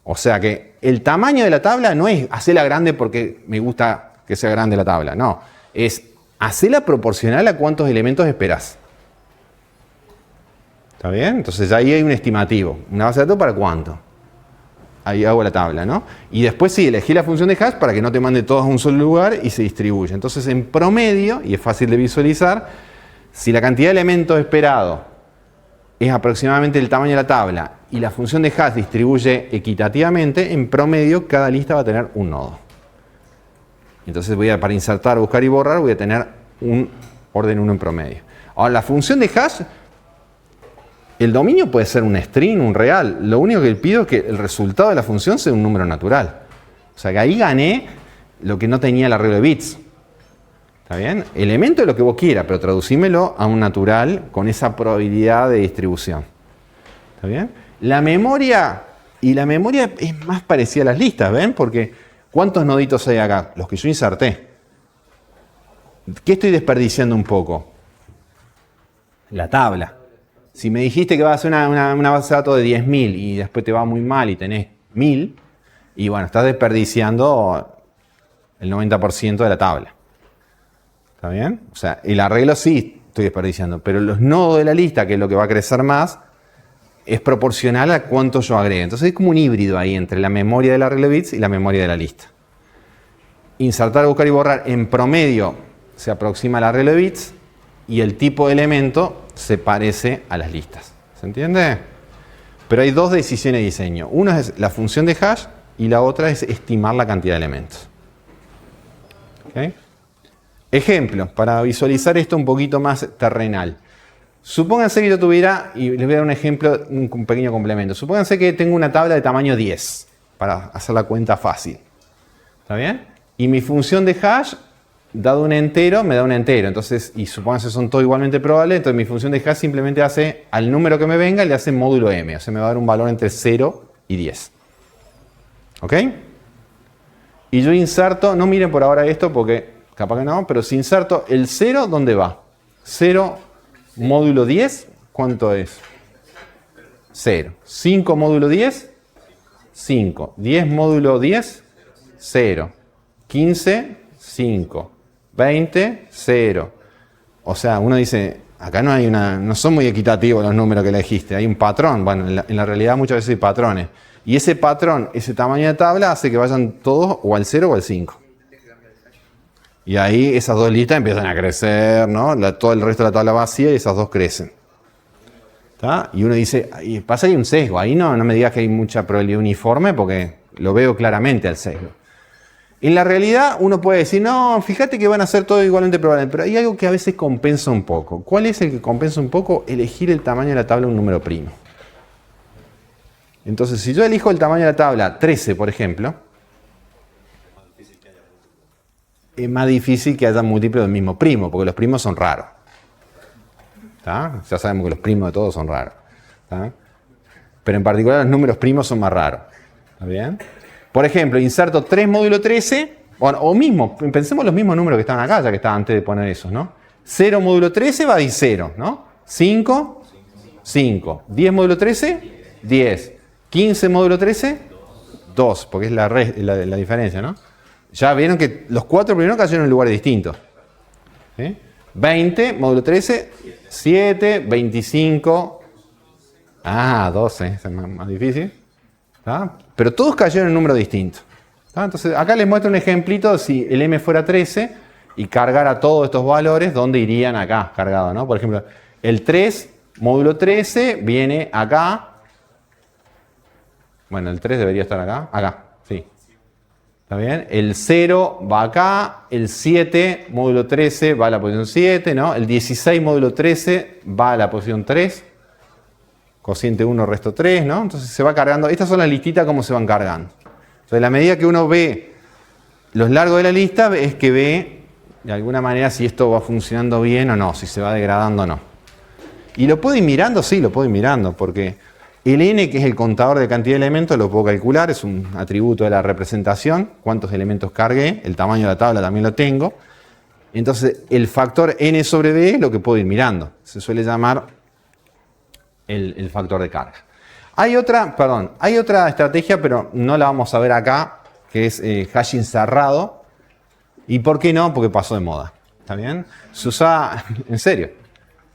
O sea que el tamaño de la tabla no es hacerla grande porque me gusta que sea grande la tabla. No, es hacerla proporcional a cuántos elementos esperás. ¿Está bien? Entonces ahí hay un estimativo. ¿Una base de datos para cuánto? Ahí hago la tabla, ¿no? Y después sí, elegí la función de hash para que no te mande todos a un solo lugar y se distribuya. Entonces en promedio, y es fácil de visualizar, si la cantidad de elementos esperados es aproximadamente el tamaño de la tabla y la función de hash distribuye equitativamente, en promedio cada lista va a tener un nodo. Entonces para insertar, buscar y borrar voy a tener un orden 1 en promedio. Ahora la función de hash, el dominio puede ser un string, un real. Lo único que pido es que el resultado de la función sea un número natural. O sea que ahí gané lo que no tenía el arreglo de bits. ¿Está bien? Elemento de lo que vos quieras, pero traducímelo a un natural con esa probabilidad de distribución. ¿Está bien? La memoria es más parecida a las listas, ¿ven? Porque ¿cuántos noditos hay acá? Los que yo inserté. ¿Qué estoy desperdiciando un poco? La tabla. Si me dijiste que vas a hacer una base de datos de 10.000 y después te va muy mal y tenés 1.000, y bueno, estás desperdiciando el 90% de la tabla. ¿Está bien? O sea, el arreglo sí estoy desperdiciando, pero los nodos de la lista, que es lo que va a crecer más, es proporcional a cuánto yo agregue. Entonces es como un híbrido ahí entre la memoria del arreglo de bits y la memoria de la lista. Insertar, buscar y borrar en promedio se aproxima al arreglo de bits y el tipo de elemento se parece a las listas. ¿Se entiende? Pero hay dos decisiones de diseño. Una es la función de hash y la otra es estimar la cantidad de elementos. ¿Ok? Ejemplo, para visualizar esto un poquito más terrenal. Supónganse que yo tuviera, y les voy a dar un ejemplo, un pequeño complemento. Supónganse que tengo una tabla de tamaño 10, para hacer la cuenta fácil. ¿Está bien? Y mi función de hash, dado un entero, me da un entero. Entonces, y supónganse que son todos igualmente probables, entonces mi función de hash simplemente hace, al número que me venga, le hace módulo m. O sea, me va a dar un valor entre 0 y 10. ¿Ok? Y yo inserto, no miren por ahora esto porque capaz que no, pero si inserto el 0, ¿dónde va? 0 módulo 10, ¿cuánto es? 0. 5 módulo 10, 5. 10 módulo 10, 0. 15, 5. 20, 0. O sea, uno dice, acá no son muy equitativos los números que elegiste, hay un patrón. Bueno, en la realidad muchas veces hay patrones. Y ese patrón, ese tamaño de tabla hace que vayan todos o al 0 o al 5. Y ahí esas dos listas empiezan a crecer, ¿no? Todo el resto de la tabla vacía y esas dos crecen. ¿Está? Y uno dice, y pasa que hay un sesgo. Ahí no me digas que hay mucha probabilidad uniforme porque lo veo claramente al sesgo. En la realidad uno puede decir, no, fíjate que van a ser todos igualmente probables, pero hay algo que a veces compensa un poco. ¿Cuál es el que compensa un poco? Elegir el tamaño de la tabla un número primo. Entonces, si yo elijo el tamaño de la tabla 13, por ejemplo, es más difícil que haya múltiplos del mismo primo, porque los primos son raros. ¿Está? Ya sabemos que los primos de todos son raros. ¿Está? Pero en particular los números primos son más raros. ¿Está bien? Por ejemplo, inserto 3 módulo 13, bueno, o mismo, pensemos los mismos números que estaban acá, ya que estaba antes de poner esos, ¿no? 0 módulo 13 va a ir 0, ¿no? 5, 5. 10 módulo 13, 10. 15 módulo 13, 2, porque es la diferencia, ¿no? Ya vieron que los 4 primeros cayeron en lugares distintos. ¿Sí? 20 módulo 13, 7, 25. 12, es más difícil. ¿Tá? Pero todos cayeron en números distintos. ¿Tá? Entonces, acá les muestro un ejemplito. Si el m fuera 13 y cargara todos estos valores, ¿dónde irían acá cargados? ¿No? Por ejemplo, el 3 módulo 13 viene acá. Bueno, el 3 debería estar acá. Acá, sí. ¿Está bien? El 0 va acá. El 7 módulo 13 va a la posición 7, ¿no? El 16 módulo 13 va a la posición 3. Cociente 1, resto 3, ¿no? Entonces se va cargando. Estas son las listitas como se van cargando. Entonces, a la medida que uno ve los largos de la lista, es que ve de alguna manera si esto va funcionando bien o no, si se va degradando o no. ¿Y lo puedo ir mirando? Sí, lo puedo ir mirando, porque el n, que es el contador de cantidad de elementos, lo puedo calcular, es un atributo de la representación, cuántos elementos cargué, el tamaño de la tabla también lo tengo. Entonces, el factor n sobre b es lo que puedo ir mirando. Se suele llamar el factor de carga. Hay otra estrategia, pero no la vamos a ver acá, que es hashing cerrado. ¿Y por qué no? Porque pasó de moda. ¿Está bien? Se usaba, en serio,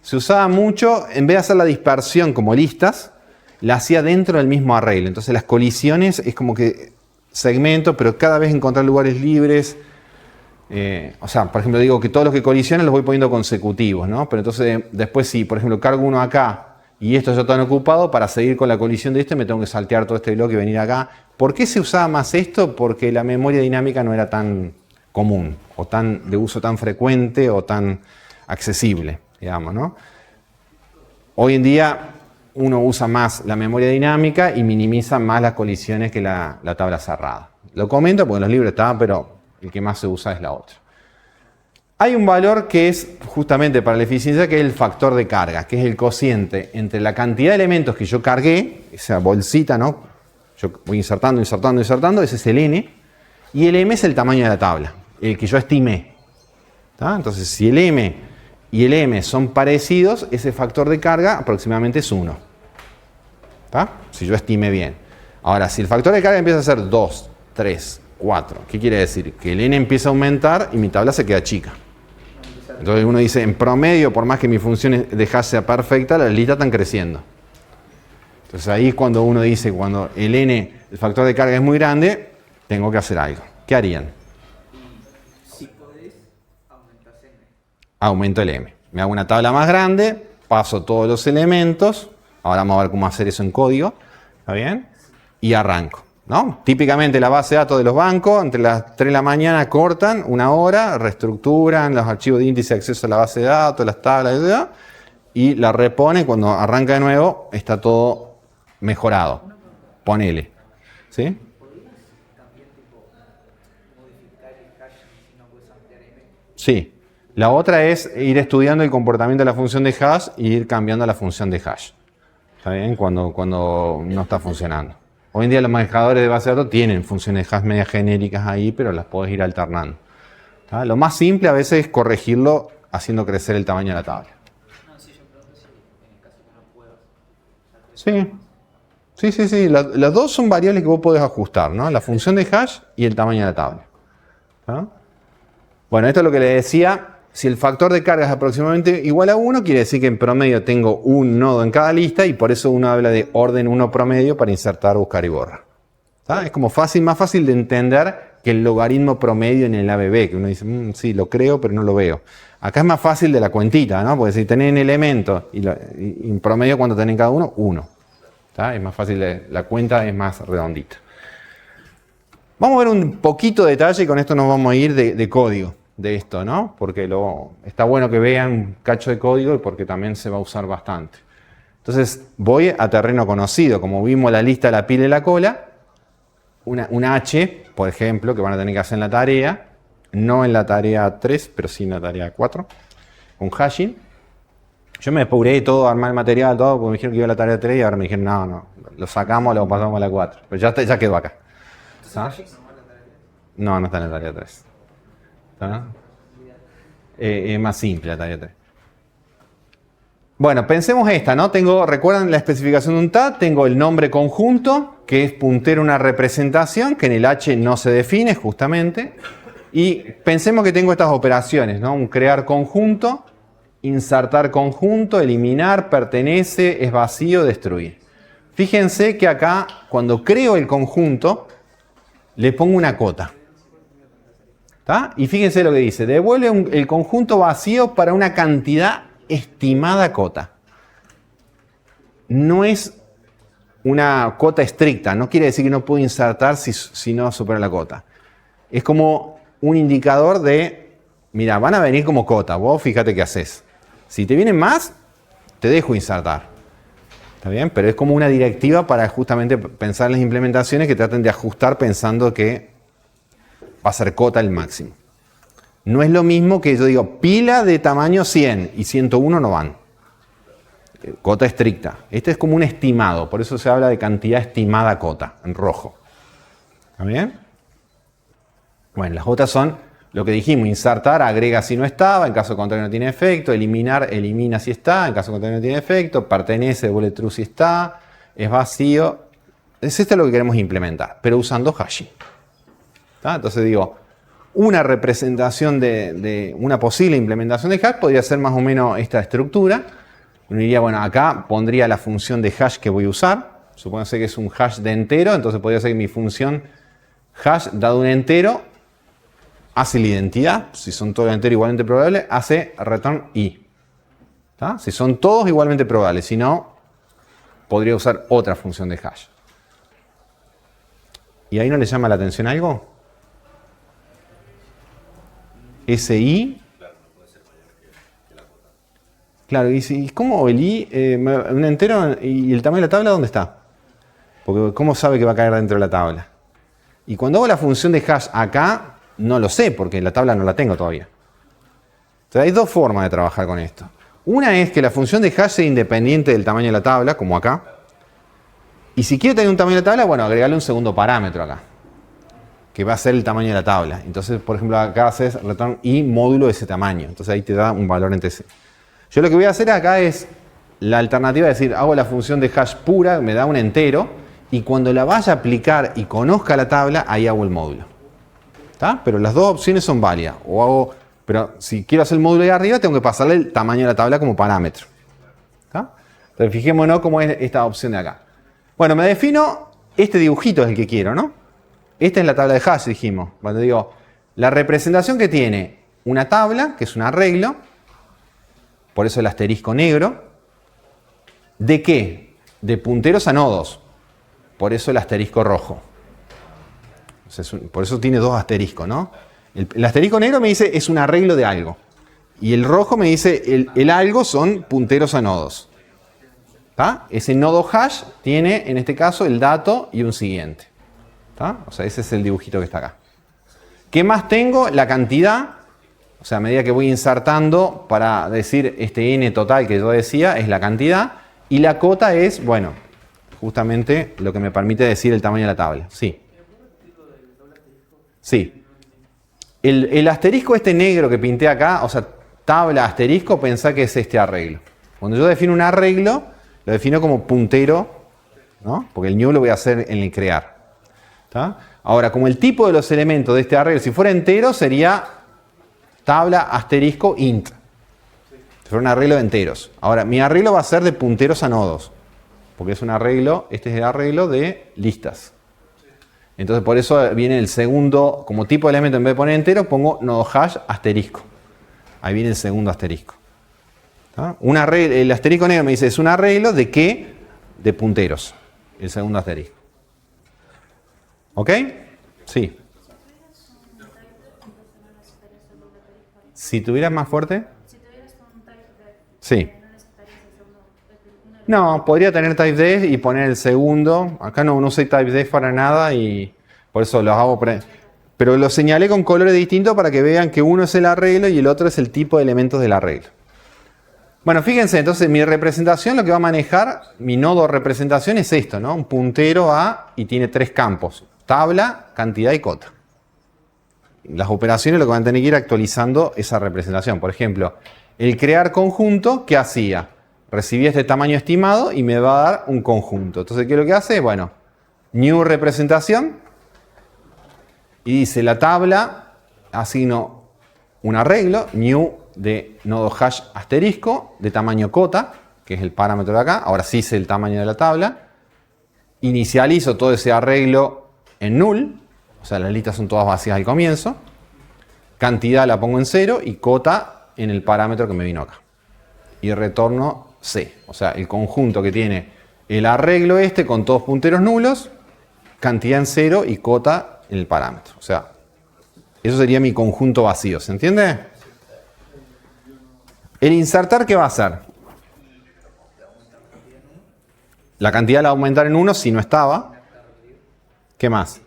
se usaba mucho, en vez de hacer la dispersión como listas, la hacía dentro del mismo array. Entonces las colisiones es como que segmento, pero cada vez encontrar lugares libres. O sea, por ejemplo, digo que todos los que colisionan los voy poniendo consecutivos, ¿no? Pero entonces después si, por ejemplo, cargo uno acá y estos ya están ocupados, para seguir con la colisión de este me tengo que saltear todo este bloque y venir acá. ¿Por qué se usaba más esto? Porque la memoria dinámica no era tan común, o de uso tan frecuente, o tan accesible, digamos, ¿no? Hoy en día uno usa más la memoria dinámica y minimiza más las colisiones que la tabla cerrada. Lo comento porque en los libros está, pero el que más se usa es la otra. Hay un valor que es justamente para la eficiencia, que es el factor de carga, que es el cociente entre la cantidad de elementos que yo cargué, esa bolsita, ¿no? Yo voy insertando, ese es el n, y el m es el tamaño de la tabla, el que yo estimé. ¿Tá? Entonces, si el m y el m son parecidos, ese factor de carga aproximadamente es 1. ¿Tá? Si yo estimé bien. Ahora, si el factor de carga empieza a ser 2, 3, 4, ¿qué quiere decir? Que el n empieza a aumentar y mi tabla se queda chica. Entonces uno dice, en promedio, por más que mi función de hash sea perfecta, las listas están creciendo. Entonces ahí es cuando uno dice, cuando el n, el factor de carga es muy grande, tengo que hacer algo. ¿Qué harían?
Si podés, aumentás m.
Aumento el m. Me hago una tabla más grande, paso todos los elementos. Ahora vamos a ver cómo hacer eso en código. ¿Está bien? Y arranco. ¿no? Típicamente la base de datos de los bancos, entre las 3 de la mañana cortan 1 hora, reestructuran los archivos de índice de acceso a la base de datos, las tablas, etc. Y la reponen, cuando arranca de nuevo, está todo mejorado. Ponele. ¿Sí?
¿Podrías también tipo modificar el hash si no puedes ampliar M?
Sí. La otra es ir estudiando el comportamiento de la función de hash e ir cambiando la función de hash. ¿Está bien? Cuando no está funcionando. Hoy en día los manejadores de base de datos tienen funciones de hash media genéricas ahí, pero las puedes ir alternando. ¿Está? Lo más simple a veces es corregirlo haciendo crecer el tamaño de la tabla.
No, sí, yo pregunto si en el caso que no puedas.
Sí. Las dos son variables que vos podés ajustar, ¿no? La función de hash y el tamaño de la tabla. ¿Está? Bueno, esto es lo que le decía. Si el factor de carga es aproximadamente igual a 1, quiere decir que en promedio tengo un nodo en cada lista y por eso uno habla de orden 1 promedio para insertar, buscar y borrar. ¿Está? Es como más fácil de entender que el logaritmo promedio en el ABB, que uno dice, sí, lo creo, pero no lo veo. Acá es más fácil de la cuentita, ¿no? Porque si tenés elementos y en promedio, ¿cuánto tenés cada uno? 1. ¿Está? Es más fácil, la cuenta es más redondita. Vamos a ver un poquito de detalle y con esto nos vamos a ir de código de esto, ¿no? Porque está bueno que vean un cacho de código y porque también se va a usar bastante. Entonces voy a terreno conocido, como vimos la lista de la pila y la cola, una H, por ejemplo, que van a tener que hacer en la tarea, no en la tarea 3, pero sí en la tarea 4, con hashing. Yo me apuré todo, armar el material, todo, porque me dijeron que iba a la tarea 3 y ahora me dijeron, no, lo sacamos, lo pasamos a la 4. Pero ya quedó acá. ¿Ah? No está en la tarea 3. ¿Está? Es más simple la tarea 3. Bueno, pensemos esta, ¿no? ¿Recuerdan la especificación de un TAT? Tengo el nombre conjunto, que es puntero a una representación, que en el H no se define justamente. Y pensemos que tengo estas operaciones, ¿no? Un crear conjunto, insertar conjunto, eliminar, pertenece, es vacío, destruir. Fíjense que acá, cuando creo el conjunto, le pongo una cota. ¿Está? Y fíjense lo que dice, devuelve el conjunto vacío para una cantidad estimada cota. No es una cota estricta, no quiere decir que no puedo insertar si no supera la cota. Es como un indicador de, mira, van a venir como cota, vos fíjate qué haces. Si te vienen más, te dejo insertar. ¿Está bien? Pero es como una directiva para justamente pensar en las implementaciones que traten de ajustar pensando que va a ser cota el máximo. No es lo mismo que yo digo, pila de tamaño 100 y 101 no van. Cota estricta. Este es como un estimado, por eso se habla de cantidad estimada cota, en rojo. ¿Está bien? Bueno, las otras son lo que dijimos, insertar, agrega si no estaba, en caso contrario no tiene efecto, eliminar, elimina si está, en caso contrario no tiene efecto, pertenece, devuelve true si está, es vacío. Es esto lo que queremos implementar, pero usando hashing. Entonces digo, una representación de una posible implementación de hash podría ser más o menos esta estructura. Uno diría, bueno, acá pondría la función de hash que voy a usar. Supóngase que es un hash de entero, entonces podría ser que mi función hash dado un entero hace la identidad. Si son todos enteros igualmente probables, hace return i. ¿Está? Si son todos igualmente probables, si no, podría usar otra función de hash. ¿Y ahí no le llama la atención algo? SI. Claro, y ¿cómo el I, un entero, y el tamaño de la tabla dónde está? Porque ¿cómo sabe que va a caer dentro de la tabla? Y cuando hago la función de hash acá, no lo sé, porque la tabla no la tengo todavía. Entonces hay dos formas de trabajar con esto. Una es que la función de hash sea independiente del tamaño de la tabla, como acá. Y si quiero tener un tamaño de la tabla, bueno, agregarle un segundo parámetro acá, que va a ser el tamaño de la tabla. Entonces, por ejemplo, acá haces return i módulo de ese tamaño. Entonces ahí te da un valor en TC. Yo lo que voy a hacer acá es la alternativa de decir, hago la función de hash pura, me da un entero, y cuando la vaya a aplicar y conozca la tabla, ahí hago el módulo. ¿Está? Pero las dos opciones son válidas. Pero si quiero hacer el módulo de arriba, tengo que pasarle el tamaño de la tabla como parámetro. ¿Está? Entonces fijémonos cómo es esta opción de acá. Bueno, me defino, este dibujito es el que quiero, ¿no? Esta es la tabla de hash, dijimos. Cuando digo, la representación que tiene una tabla, que es un arreglo, por eso el asterisco negro. ¿De qué? De punteros a nodos. Por eso el asterisco rojo. O sea, por eso tiene dos asteriscos, ¿no? El asterisco negro me dice es un arreglo de algo. Y el rojo me dice el algo son punteros a nodos. ¿Tá? Ese nodo hash tiene, en este caso, el dato y un siguiente. ¿Tá? O sea, ese es el dibujito que está acá. ¿Qué más tengo? La cantidad. O sea, a medida que voy insertando para decir este n total que yo decía es la cantidad. Y la cota es, bueno, justamente lo que me permite decir el tamaño de la tabla. Sí. Sí. El asterisco este negro que pinté acá, o sea, tabla asterisco, pensá que es este arreglo. Cuando yo defino un arreglo, lo defino como puntero, ¿no? Porque el new lo voy a hacer en el crear. ¿Tá? Ahora, como el tipo de los elementos de este arreglo, si fuera entero, sería tabla asterisco int. Si fuera un arreglo de enteros. Ahora, mi arreglo va a ser de punteros a nodos. Porque es un arreglo, este es el arreglo de listas. Entonces, por eso viene el segundo, como tipo de elemento, en vez de poner entero, pongo nodo hash asterisco. Ahí viene el segundo asterisco. ¿Tá? El asterisco negro me dice, ¿es un arreglo de qué? De punteros. El segundo asterisco. ¿Ok? Sí. Si tuvieras más fuerte.
Si tuvieras un type de,
Sí.
no necesitarías el segundo.
No, podría tener typedef y poner el segundo. Acá no usé typedef para nada y por eso los hago. Pero lo señalé con colores distintos para que vean que uno es el arreglo y el otro es el tipo de elementos del arreglo. Bueno, fíjense, entonces mi representación, lo que va a manejar, mi nodo representación es esto, ¿no? Un puntero a y tiene tres campos. Tabla, cantidad y cota. Las operaciones lo que van a tener que ir actualizando esa representación. Por ejemplo, el crear conjunto, ¿qué hacía? Recibía este tamaño estimado y me va a dar un conjunto. Entonces, ¿qué es lo que hace? Bueno, new representación. Y dice la tabla, asigno un arreglo, new de nodo hash asterisco, de tamaño cota, que es el parámetro de acá. Ahora sí sé el tamaño de la tabla. Inicializo todo ese arreglo en null. O sea, las listas son todas vacías al comienzo. Cantidad la pongo en 0 y cota en el parámetro que me vino acá. Y retorno C. O sea, el conjunto que tiene el arreglo este con todos punteros nulos, cantidad en 0 y cota en el parámetro. O sea, eso sería mi conjunto vacío. ¿Se entiende? El insertar, ¿qué va a hacer? La cantidad la va a aumentar en 1 si no estaba. ¿Qué más?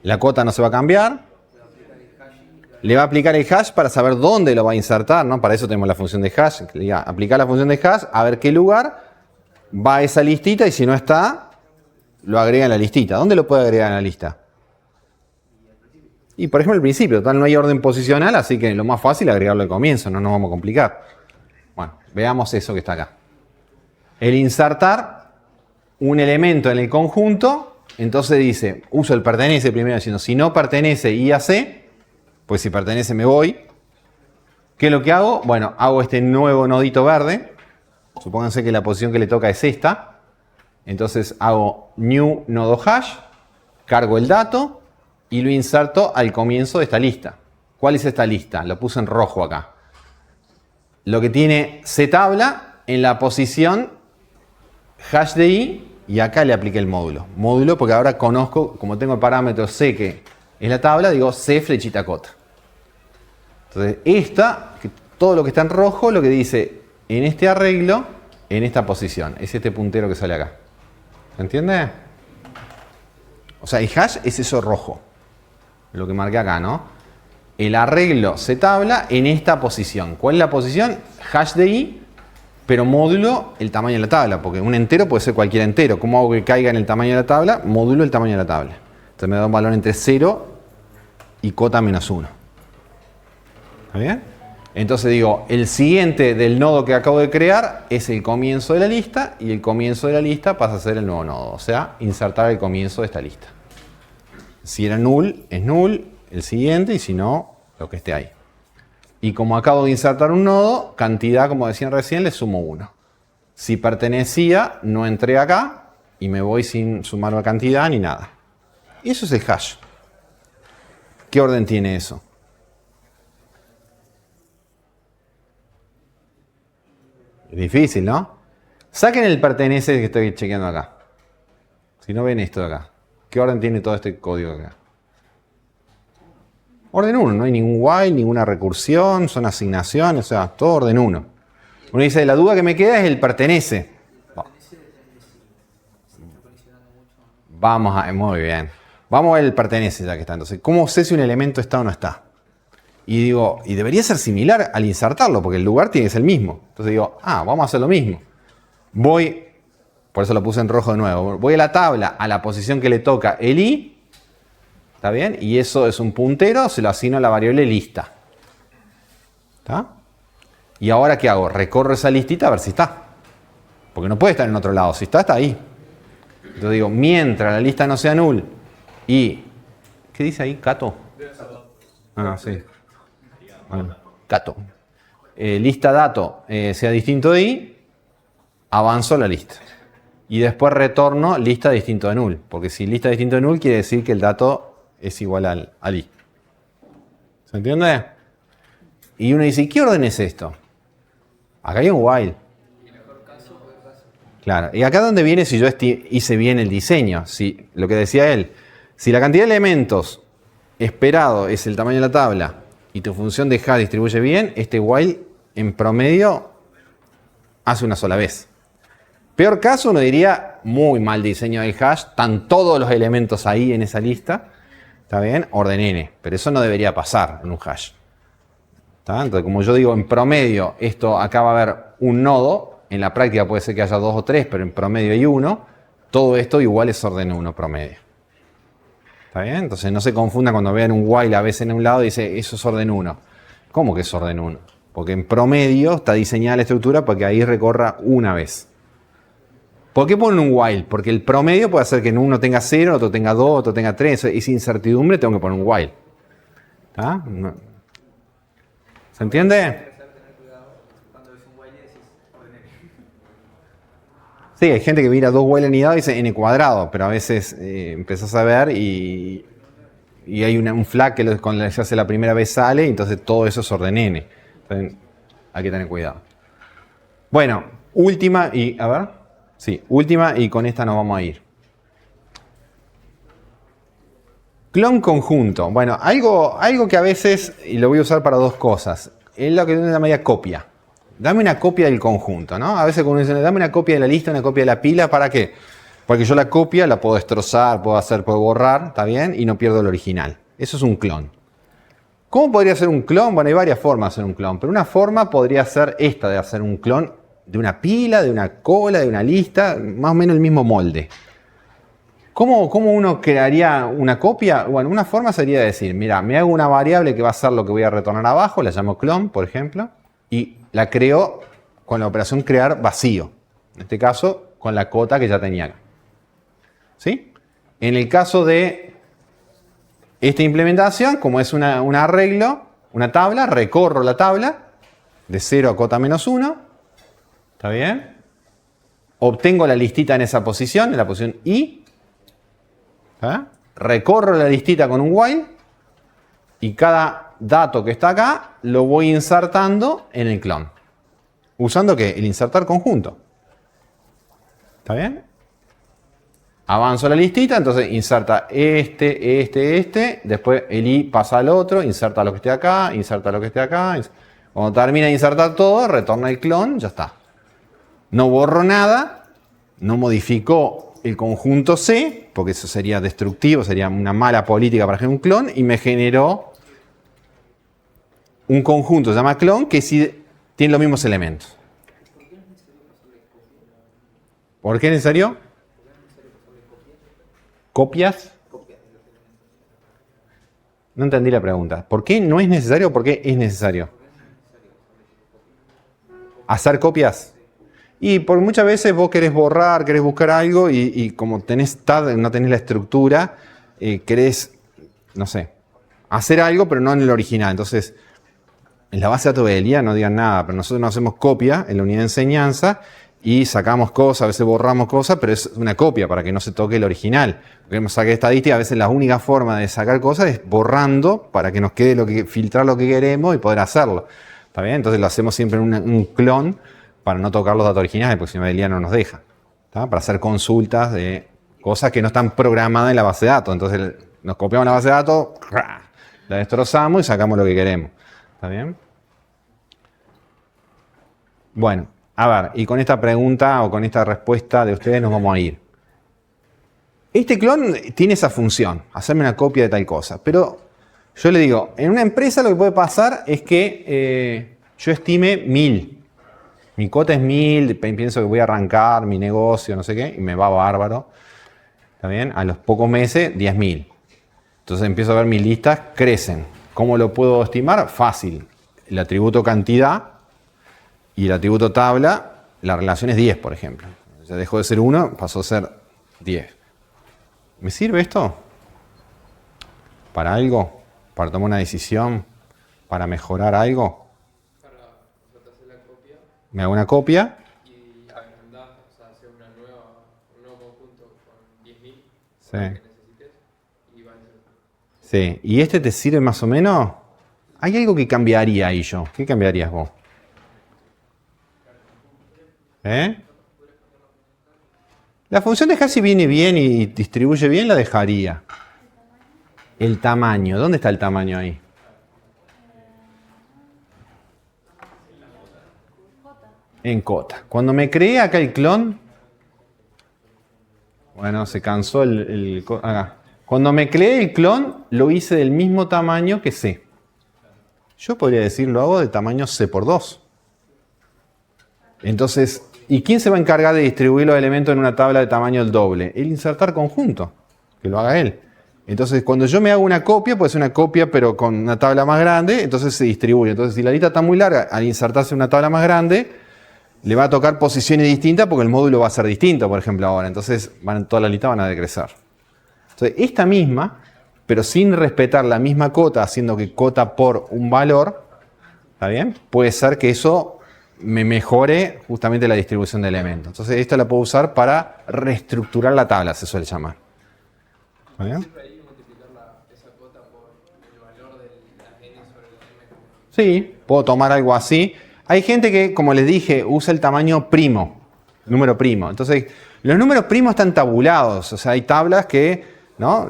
La cota no se va a cambiar. Le va a aplicar el hash para saber dónde lo va a insertar, ¿no? Para eso tenemos la función de hash. Aplicar la función de hash, a ver qué lugar va a esa listita y si no está, lo agrega en la listita. ¿Dónde lo puede agregar en la lista? Y por ejemplo, al principio, total no hay orden posicional, así que lo más fácil es agregarlo al comienzo, no nos vamos a complicar. Bueno, veamos eso que está acá. El insertar un elemento en el conjunto, entonces dice, uso el pertenece primero diciendo, si no pertenece y AC, pues si pertenece me voy. ¿Qué es lo que hago? Bueno, hago este nuevo nodito verde. Supónganse que la posición que le toca es esta. Entonces hago new nodo hash, cargo el dato y lo inserto al comienzo de esta lista. ¿Cuál es esta lista? Lo puse en rojo acá. Lo que tiene ctabla en la posición hash de i y acá le apliqué el módulo. Módulo porque ahora conozco, como tengo el parámetro c que es la tabla, digo c flechita cota. Entonces todo lo que está en rojo, lo que dice en este arreglo, en esta posición. Es este puntero que sale acá. ¿Se entiende? O sea, el hash es eso rojo. Lo que marqué acá, ¿no? El arreglo ctabla en esta posición. ¿Cuál es la posición? Hash de i, pero módulo el tamaño de la tabla. Porque un entero puede ser cualquier entero. ¿Cómo hago que caiga en el tamaño de la tabla? Módulo el tamaño de la tabla. Entonces me da un valor entre 0 y cota menos 1. ¿Está bien? Entonces digo, el siguiente del nodo que acabo de crear es el comienzo de la lista y el comienzo de la lista pasa a ser el nuevo nodo. O sea, insertar el comienzo de esta lista. Si era null, es null, el siguiente, y si no, lo que esté ahí. Y como acabo de insertar un nodo, cantidad, como decían recién, le sumo 1. Si pertenecía, no entré acá y me voy sin sumar la cantidad ni nada. Y eso es el hash. ¿Qué orden tiene eso? Es difícil, ¿no? Saquen el pertenece que estoy chequeando acá. Si no ven esto de acá. ¿Qué orden tiene todo este código acá? Orden 1, no hay ningún while, ninguna recursión, son asignaciones, o sea, todo orden 1. Uno dice, la duda que me queda es el pertenece. Vamos a, muy bien. Vamos a ver el pertenece ya que está. Entonces, ¿cómo sé si un elemento está o no está? Y digo, y debería ser similar al insertarlo, porque el lugar tiene que ser el mismo. Entonces digo, vamos a hacer lo mismo. Voy, por eso lo puse en rojo de nuevo, voy a la tabla, a la posición que le toca el i, ¿está bien? Y eso es un puntero, se lo asigno a la variable lista. ¿Está? Y ahora, ¿qué hago? Recorro esa listita a ver si está. Porque no puede estar en otro lado. Si está, está ahí. Entonces digo, mientras la lista no sea null y... ¿Qué dice ahí? ¿Cato? Sí. Bueno, cato. Lista dato sea distinto de i, avanzo la lista. Y después retorno lista distinto de null. Porque si lista distinto de null quiere decir que el dato es igual al i. ¿Se entiende? Y uno dice, ¿qué orden es esto? Acá hay un while. Claro. ¿Y acá dónde viene si yo hice bien el diseño? Si, lo que decía él. Si la cantidad de elementos esperado es el tamaño de la tabla y tu función de hash distribuye bien, este while en promedio hace una sola vez. Peor caso, uno diría muy mal diseño del hash. Están todos los elementos ahí en esa lista. ¿Está bien? Orden n. Pero eso no debería pasar en un hash. ¿Está? Entonces, como yo digo, en promedio, esto acá va a haber un nodo. En la práctica puede ser que haya 2 o 3, pero en promedio hay 1. Todo esto igual es orden 1 promedio. ¿Está bien? Entonces no se confunda cuando vean un while a veces en un lado y dice, eso es orden 1. ¿Cómo que es orden 1? Porque en promedio está diseñada la estructura para que ahí recorra una vez. ¿Por qué ponen un while? Porque el promedio puede hacer que en uno tenga 0, otro tenga 2, otro tenga 3. Esa incertidumbre tengo que poner un while. ¿Está? No. ¿Se entiende? Sí, hay gente que mira 2 while anidados y dice n cuadrado, pero a veces empezás a ver y hay un flag que cuando se hace la primera vez sale, y entonces todo eso es orden n. Entonces, hay que tener cuidado. Bueno, última y, a ver, sí, última y con esta nos vamos a ir. Clon conjunto. Bueno, algo que a veces, y lo voy a usar para dos cosas, es lo que uno llamaría copia. Dame una copia del conjunto, ¿no? A veces cuando dicen, dame una copia de la lista, una copia de la pila, ¿para qué? Porque yo la copia la puedo destrozar, puedo borrar, ¿está bien? Y no pierdo el original. Eso es un clon. ¿Cómo podría ser un clon? Bueno, hay varias formas de hacer un clon, pero una forma podría ser esta de hacer un clon de una pila, de una cola, de una lista, más o menos el mismo molde. ¿Cómo uno crearía una copia? Bueno, una forma sería decir, mira, me hago una variable que va a ser lo que voy a retornar abajo, la llamo clon, por ejemplo, y la creo con la operación crear vacío. En este caso, con la cota que ya tenía. ¿Sí? En el caso de esta implementación, como es un arreglo, una tabla, recorro la tabla de 0 a cota menos 1. ¿Está bien? Obtengo la listita en esa posición, en la posición i. ¿Ah? Recorro la listita con un while y cada dato que está acá lo voy insertando en el clon. ¿Usando qué? El insertar conjunto. ¿Está bien? Avanzo la listita, entonces inserta este, después el i pasa al otro, inserta lo que esté acá, inserta lo que esté acá. Cuando termina de insertar todo, retorna el clon, ya está. No borro nada, no modifico el conjunto C, porque eso sería destructivo, sería una mala política para hacer un clon, y me generó un conjunto, se llama clon, que sí tiene los mismos elementos. ¿Por qué es necesario? ¿Copias? No entendí la pregunta. ¿Por qué no es necesario o por qué es necesario? ¿Hacer copias? Y por muchas veces vos querés borrar, querés buscar algo y como no tenés la estructura, querés, no sé, hacer algo pero no en el original. Entonces, en la base de datos de Elia no digan nada, pero nosotros no hacemos copia en la unidad de enseñanza y sacamos cosas, a veces borramos cosas, pero es una copia para que no se toque el original. Queremos sacar estadística, a veces la única forma de sacar cosas es borrando para que nos quede filtrar lo que queremos y poder hacerlo. ¿Está bien? Entonces lo hacemos siempre en un clon para no tocar los datos originales, porque si no Elia no nos deja. ¿Está? Para hacer consultas de... cosas que no están programadas en la base de datos. Entonces nos copiamos la base de datos, la destrozamos y sacamos lo que queremos. ¿Está bien? Bueno, a ver, y con esta pregunta o con esta respuesta de ustedes nos vamos a ir. Este clon tiene esa función, hacerme una copia de tal cosa. Pero yo le digo, en una empresa lo que puede pasar es que yo estime 1000. Mi cuota es 1000, pienso que voy a arrancar mi negocio, no sé qué, y me va bárbaro. ¿Está bien? A los pocos meses, 10.000. Entonces empiezo a ver mis listas, crecen. ¿Cómo lo puedo estimar? Fácil. El atributo cantidad y el atributo tabla, la relación es 10, por ejemplo. Ya dejó de ser 1, pasó a ser 10. ¿Me sirve esto? ¿Para algo? ¿Para tomar una decisión? ¿Para mejorar algo?
Para hacer la copia
Me hago una copia.
y agrandar, o sea, hacer un nuevo conjunto con 10.000
Sí.
que necesites y va a ser.
Sí. ¿Y este te sirve más o menos? Hay algo que cambiaría ahí yo. ¿Qué cambiarías vos? La función de dejar si viene bien y distribuye bien, la dejaría. El tamaño. ¿Dónde está el tamaño ahí? En cota. Cuando me creé acá el clon, bueno, se cansó acá. Cuando me creé el clon, lo hice del mismo tamaño que C. Yo podría decir, lo hago de tamaño C por 2. Entonces, ¿y quién se va a encargar de distribuir los elementos en una tabla de tamaño el doble? El insertar conjunto, que lo haga él. Entonces, cuando yo me hago una copia, puede ser una copia pero con una tabla más grande, entonces se distribuye. Entonces, si la lista está muy larga, al insertarse una tabla más grande, le va a tocar posiciones distintas porque el módulo va a ser distinto, por ejemplo, ahora. Entonces, todas las listas van a decrecer. Entonces, esta misma, pero sin respetar la misma cota, haciendo que cota por un valor, ¿está bien? Puede ser que eso me mejore justamente la distribución de elementos. Entonces, esta la puedo usar para reestructurar la tabla, se suele llamar. ¿Está bien?
¿Sirve ahí multiplicar esa cuota por el valor de la n sobre la m?
Sí, puedo tomar algo así. Hay gente que, como les dije, usa el tamaño primo, número primo. Entonces, los números primos están tabulados. O sea, hay tablas que, ¿no?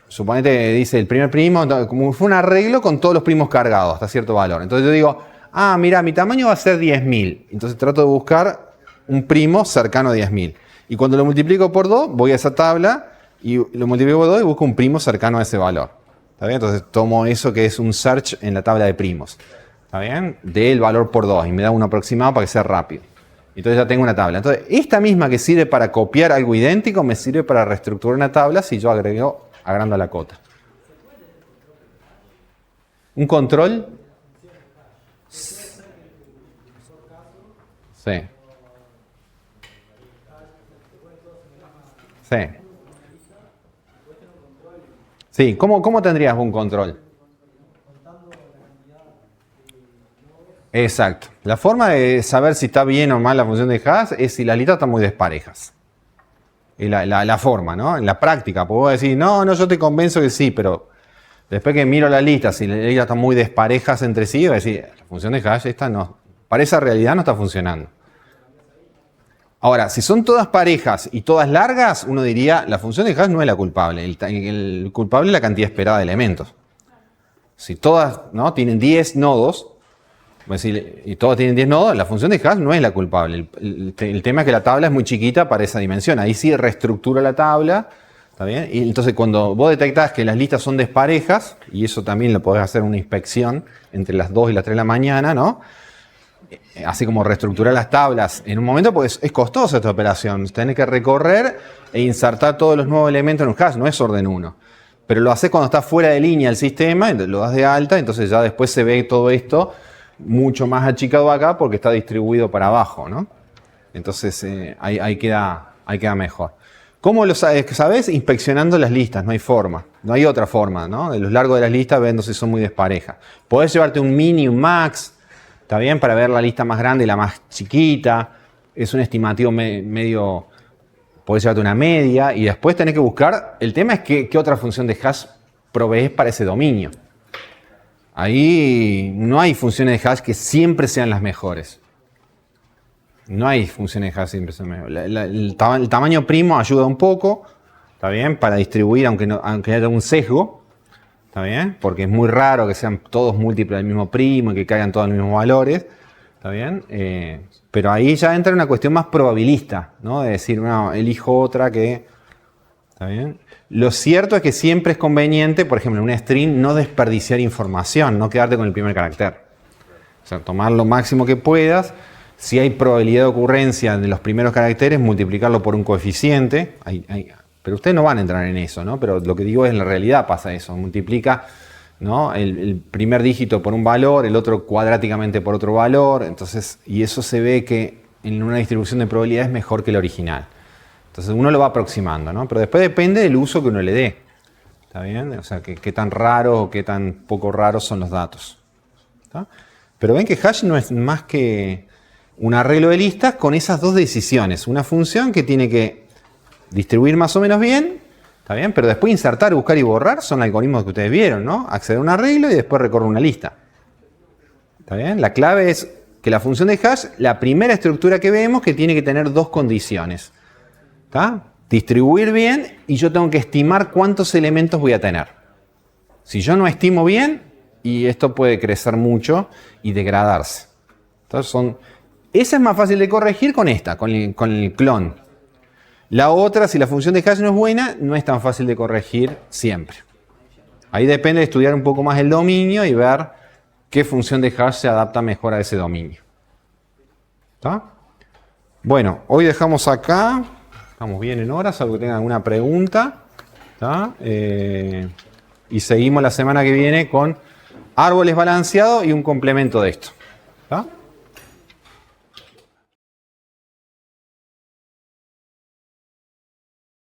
Suponete dice el primer primo, como fue un arreglo con todos los primos cargados hasta cierto valor. Entonces yo digo, mira, mi tamaño va a ser 10.000. Entonces trato de buscar un primo cercano a 10.000. Y cuando lo multiplico por 2, voy a esa tabla y lo multiplico por 2 y busco un primo cercano a ese valor. ¿Está bien? Entonces tomo eso que es un search en la tabla de primos. ¿Está bien? Del valor por 2 y me da un aproximado para que sea rápido. Entonces ya tengo una tabla. Entonces esta misma que sirve para copiar algo idéntico me sirve para reestructurar una tabla si yo agrando la cota. ¿Un control? Sí. Sí. Sí, ¿cómo tendrías un control? Exacto. La forma de saber si está bien o mal la función de hash es si las listas están muy desparejas. Y la forma, ¿no? En la práctica, puedo decir, no, yo te convenzo que sí, pero después que miro las listas, si las listas están muy desparejas entre sí, voy a decir, la función de hash esta no, para esa realidad no está funcionando. Ahora, si son todas parejas y todas largas, uno diría, la función de hash no es la culpable. El culpable es la cantidad esperada de elementos. Si todas, ¿no?, tienen 10 nodos, y todos tienen 10 nodos, la función de hash no es la culpable. El tema es que la tabla es muy chiquita para esa dimensión. Ahí sí reestructura la tabla. ¿Está bien? Y entonces cuando vos detectás que las listas son desparejas, y eso también lo podés hacer una inspección entre las 2 y las 3 de la mañana, ¿no? Así como reestructurar las tablas en un momento, pues es costosa esta operación. Tenés que recorrer e insertar todos los nuevos elementos en un hash, no es orden 1. Pero lo haces cuando está fuera de línea el sistema, lo das de alta, entonces ya después se ve todo esto mucho más achicado acá porque está distribuido para abajo, ¿no? Entonces ahí queda mejor. ¿Cómo lo sabes? ¿Sabes? Inspeccionando las listas, no hay forma. No hay otra forma, ¿no? De los largos de las listas viendo si son muy desparejas. Podés llevarte un mini, un max, ¿está bien? Para ver la lista más grande y la más chiquita. Es un estimativo medio... Podés llevarte una media y después tenés que buscar... El tema es qué otra función de hash provees para ese dominio. Ahí no hay funciones de hash que siempre sean las mejores. No hay funciones de hash siempre sean las mejores. El tamaño primo ayuda un poco, ¿está bien? Para distribuir, aunque haya un sesgo, ¿está bien? Porque es muy raro que sean todos múltiplos del mismo primo y que caigan todos los mismos valores, ¿está bien? Pero ahí ya entra una cuestión más probabilista, ¿no? De decir, no, elijo otra que... ¿Está bien? Lo cierto es que siempre es conveniente, por ejemplo, en un string, no desperdiciar información, no quedarte con el primer carácter. O sea, tomar lo máximo que puedas. Si hay probabilidad de ocurrencia de los primeros caracteres, multiplicarlo por un coeficiente. Pero ustedes no van a entrar en eso, ¿no? Pero lo que digo es, en la realidad pasa eso. Multiplica, ¿no? el primer dígito por un valor, el otro cuadráticamente por otro valor. Entonces, y eso se ve que en una distribución de probabilidad es mejor que el original. Entonces uno lo va aproximando, ¿no? Pero después depende del uso que uno le dé. ¿Está bien? O sea, qué tan raros o qué tan poco raros son los datos. ¿Está? Pero ven que hash no es más que un arreglo de listas con esas dos decisiones. Una función que tiene que distribuir más o menos bien, ¿está bien? Pero después insertar, buscar y borrar son algoritmos que ustedes vieron, ¿no? Acceder a un arreglo y después recorrer una lista. ¿Está bien? La clave es que la función de hash, la primera estructura que vemos, que tiene que tener dos condiciones. ¿Está? Distribuir bien y yo tengo que estimar cuántos elementos voy a tener. Si yo no estimo bien, y esto puede crecer mucho y degradarse. Entonces esa es más fácil de corregir con esta, con el clon. La otra, si la función de hash no es buena, no es tan fácil de corregir siempre. Ahí depende de estudiar un poco más el dominio y ver qué función de hash se adapta mejor a ese dominio. ¿Está? Bueno, hoy dejamos acá. Estamos bien en horas, salvo que tengan alguna pregunta. ¿Está? Y seguimos la semana que viene con árboles balanceados y un complemento de esto. ¿Está?